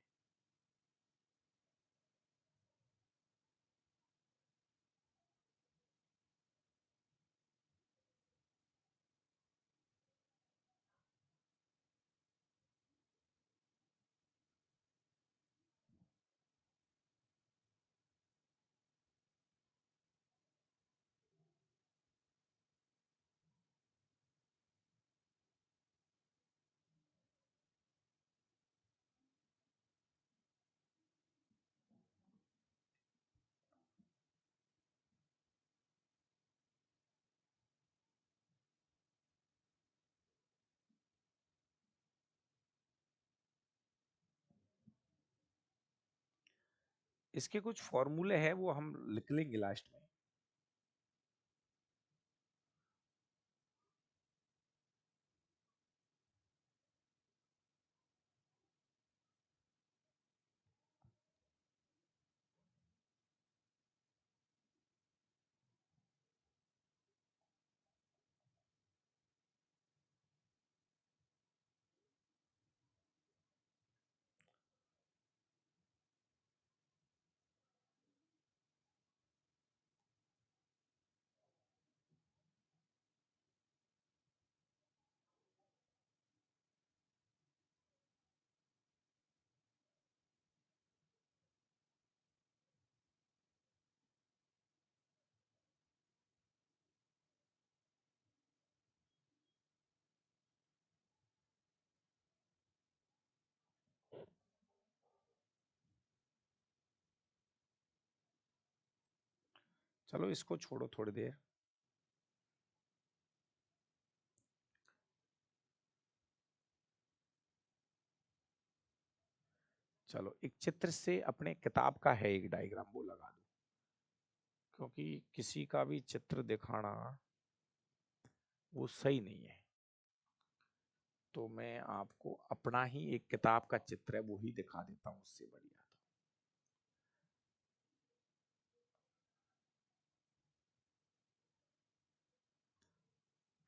S1: इसके कुछ फॉर्मूले हैं वो हम लिख लेंगे लास्ट में। चलो इसको छोड़ो थोड़ी देर। चलो एक चित्र से अपने किताब का है एक डायग्राम वो लगा दो, क्योंकि किसी का भी चित्र दिखाना वो सही नहीं है। तो मैं आपको अपना ही एक किताब का चित्र है वो ही दिखा देता हूँ, उससे बढ़िया।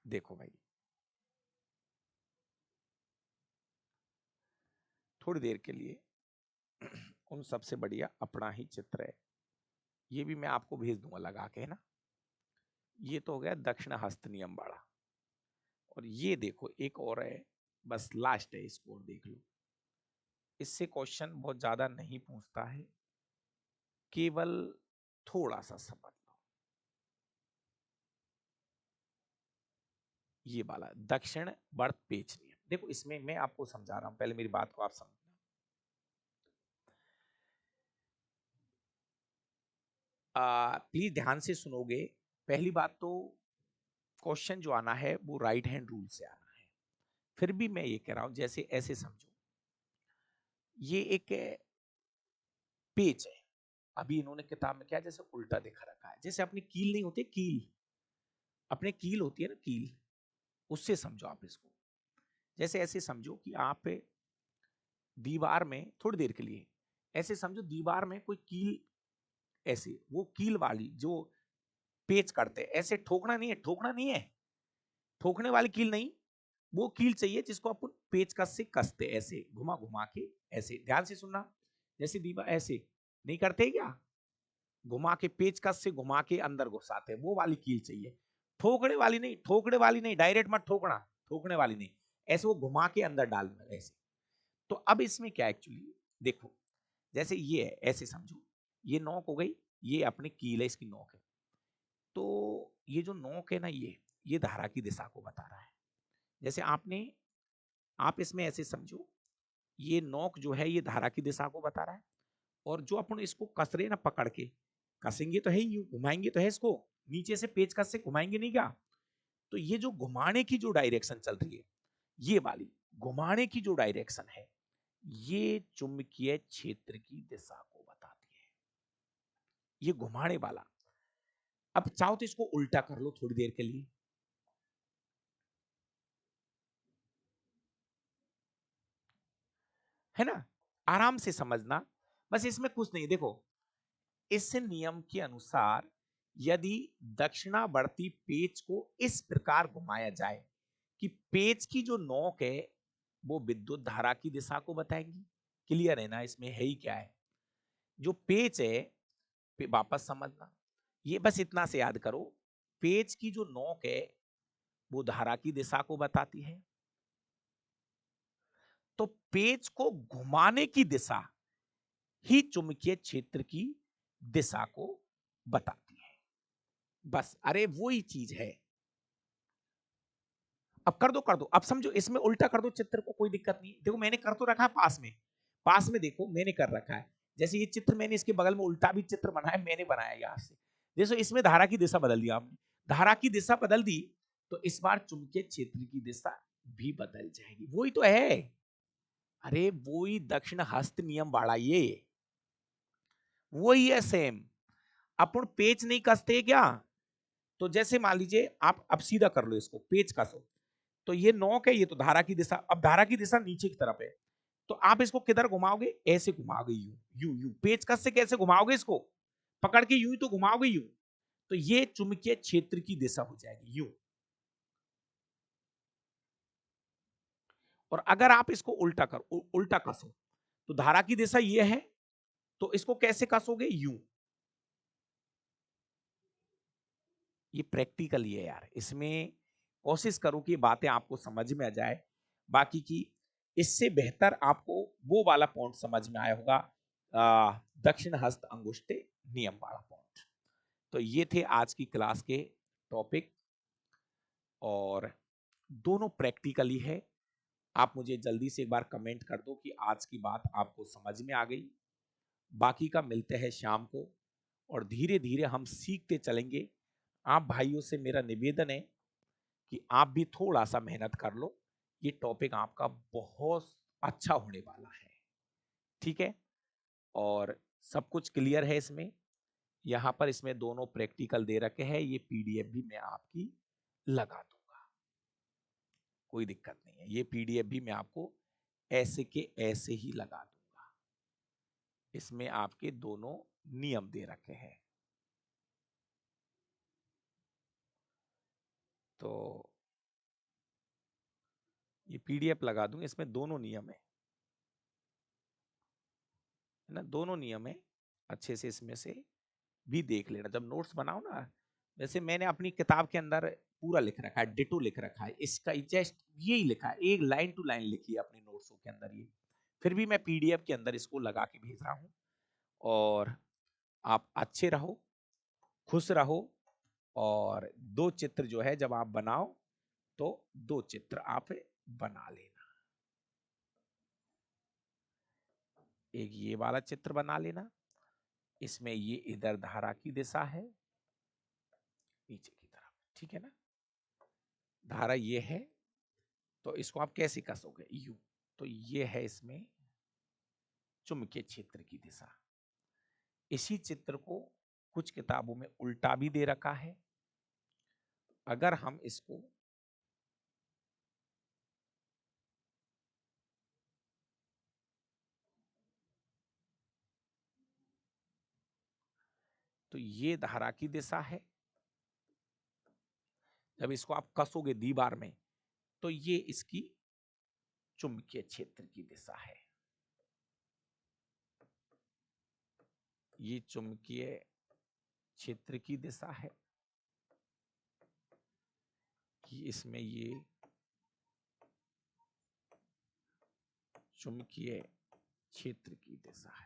S1: देखो भाई, थोड़ी देर के लिए उन सबसे बढ़िया अपना ही चित्र है, ये भी मैं आपको भेज दूंगा लगा के, है ना। ये तो हो गया दक्षिण हस्त नियम वाला। और ये देखो एक और है, बस लास्ट है, इसको और देख लो। इससे क्वेश्चन बहुत ज्यादा नहीं पूछता है, केवल थोड़ा सा समझ लो। ये वाला दक्षिण बर्त पेच नियम, देखो इसमें मैं आपको समझा रहा हूं, पहले मेरी बात को आप समझना। प्लीज ध्यान से सुनोगे। पहली बात तो क्वेश्चन जो आना है वो राइट हैंड रूल से आना है। फिर भी मैं ये कह रहा हूं, जैसे ऐसे समझो, ये एक पेज है। अभी इन्होंने किताब में क्या जैसे उल्टा दिखा रखा है, जैसे अपनी कील नहीं होती कील, अपने कील होती है ना कील, उससे समझो आप इसको। जैसे ऐसे समझो कि आप दीवार में थोड़ी देर के लिए ऐसे समझो, दीवार में कोई कील, ऐसे वो कील वाली जो पेच करते हैं, ऐसे ठोकना नहीं है, ठोकना नहीं है, ठोकने वाली कील नहीं। वो कील चाहिए जिसको अपन पेचकस से कसते, ऐसे घुमा घुमा के, ऐसे ध्यान से सुनना। जैसे दीवार ऐसे नहीं करते क्या, घुमा के पेचकस से घुमा के अंदर घुसाते, वो वाली कील चाहिए। ठोकने वाली नहीं, ठोकने वाली नहीं, डायरेक्ट मत ठोकना, ठोकने वाली नहीं, ऐसे वो घुमा के अंदर डालना ऐसे। तो अब इसमें क्या एक्चुअली देखो, जैसे ये है, ऐसे समझो, ये नोक हो गई, ये अपनी कील है, इसकी नोक है। तो ये जो नोक है ना, ये धारा की दिशा को बता रहा है। जैसे आप इसमें ऐसे समझो, ये नोक जो है ये धारा की दिशा को बता रहा है। और जो अपन इसको कस रहे ना पकड़ के, कसेंगे तो है ही, घुमाएंगे तो है इसको, नीचे से पेचकस से घुमाएंगे नहीं क्या। तो ये जो घुमाने की जो डायरेक्शन चल रही है, ये वाली घुमाने की जो डायरेक्शन है, ये चुंबकीय क्षेत्र की दिशा को बताती है, ये घुमाने वाला। अब चाहो तो इसको उल्टा कर लो थोड़ी देर के लिए, है ना, आराम से समझना। बस इसमें कुछ नहीं, देखो इस नियम के अनुसार यदि दक्षिणावर्ती पेच को इस प्रकार घुमाया जाए कि पेच की जो नोक है वो विद्युत धारा की दिशा को बताएंगी। क्लियर है ना, इसमें है ही क्या है, जो पेच है, वापस समझना, ये बस इतना से याद करो, पेच की जो नोक है वो धारा की दिशा को बताती है, तो पेच को घुमाने की दिशा ही चुंबकीय क्षेत्र की दिशा को बताती है। बस, अरे वो ही चीज है। अब कर दो, अब समझो, इसमें उल्टा कर दो चित्र को, कोई दिक्कत नहीं। देखो मैंने कर तो रखा है पास में देखो मैंने कर रखा है। जैसे ये चित्र मैंने इसके बगल में उल्टा भी चित्र बनाया, मैंने बनाया यहां से। देखो इसमें धारा की दिशा बदल दी आपने, धारा की दिशा बदल दी तो इस बार चुंबकीय क्षेत्र की दिशा भी बदल जाएगी। वही तो है, अरे वही दक्षिण हस्त नियम वाला, ये वही है सेम। अपन पेच नहीं कसते क्या, तो जैसे मान लीजिए आप अब सीधा कर लो इसको, पेच कसो, तो ये नोक है, ये तो धारा की दिशा, अब धारा की दिशा नीचे की तरफ है, तो आप इसको किधर घुमाओगे, ऐसे घुमाओगे, यू यू यू, पेचकस से कैसे घुमाओगे इसको, पकड़ के यूं ही तो घुमाओगे, यूं, तो ये चुंबकीय क्षेत्र की दिशा हो जाएगी यूं। और अगर आप इसको उल्टा करो, उल्टा कसो, तो धारा की दिशा ये है, तो इसको कैसे कसोगे, यूं। ये प्रैक्टिकल ही है यार, इसमें कोशिश करो कि बातें आपको समझ में आ जाए। बाकी की इससे बेहतर आपको वो वाला पॉइंट समझ में आया होगा, दक्षिण हस्त अंगुष्ठ नियम वाला पॉइंट। तो ये थे आज की क्लास के टॉपिक, और दोनों प्रैक्टिकली है। आप मुझे जल्दी से एक बार कमेंट कर दो कि आज की बात आपको समझ में आ गई। बाकी का मिलते हैं शाम को, और धीरे धीरे हम सीखते चलेंगे। आप भाइयों से मेरा निवेदन है कि आप भी थोड़ा सा मेहनत कर लो, ये टॉपिक आपका बहुत अच्छा होने वाला है, ठीक है। और सब कुछ क्लियर है इसमें, यहाँ पर इसमें दोनों प्रैक्टिकल दे रखे हैं, ये पीडीएफ भी मैं आपकी लगा दूंगा, कोई दिक्कत नहीं है। ये पीडीएफ भी मैं आपको ऐसे के ऐसे ही लगा दूंगा, इसमें आपके दोनों नियम दे रखे हैं। तो ये पीडीएफ लगा दूंगा, इसमें दोनों नियम है ना, दोनों नियम है, अच्छे से इसमें से भी देख लेना जब नोट्स बनाओ ना। वैसे मैंने अपनी किताब के अंदर पूरा लिख रखा है, डिटो लिख रखा है, इसका जस्ट यही लिखा है, एक लाइन टू लाइन लिखी है अपने नोट्सों के अंदर ये, फिर भी मैं पीडीएफ के अंदर इसको लगा के भेज रहा हूँ। और आप अच्छे रहो, खुश रहो, और दो चित्र जो है जब आप बनाओ तो दो चित्र आप बना लेना, एक ये वाला चित्र बना लेना, इसमें ये इधर धारा की दिशा है नीचे की तरफ, ठीक है ना, धारा ये है, तो इसको आप कैसे कसोगे, यू, तो ये है इसमें चुंबकीय क्षेत्र की दिशा। इसी चित्र को कुछ किताबों में उल्टा भी दे रखा है, अगर हम इसको तो ये धारा की दिशा है, जब इसको आप कसोगे दीवार में तो ये इसकी चुंबकीय क्षेत्र की दिशा है, ये चुंबकीय क्षेत्र की दिशा है, कि इसमें ये चुंबकीय क्षेत्र की दिशा है।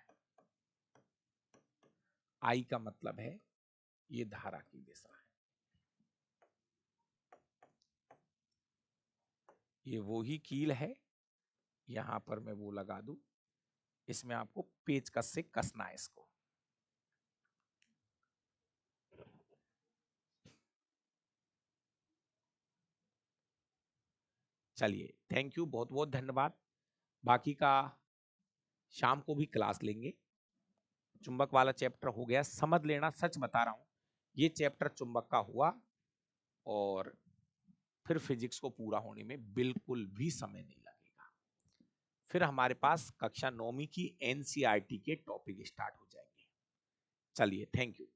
S1: आई का मतलब है ये धारा की दिशा है, ये वो ही कील है, यहां पर मैं वो लगा दूं, इसमें आपको पेचकस से कसना है इसको। चलिए, थैंक यू, बहुत बहुत धन्यवाद। बाकी का शाम को भी क्लास लेंगे। चुंबक वाला चैप्टर हो गया, समझ लेना, सच बता रहा हूं, ये चैप्टर चुंबक का हुआ, और फिर फिजिक्स को पूरा होने में बिल्कुल भी समय नहीं लगेगा। फिर हमारे पास कक्षा 9वीं की एनसीईआरटी के टॉपिक स्टार्ट हो जाएंगे। चलिए, थैंक यू।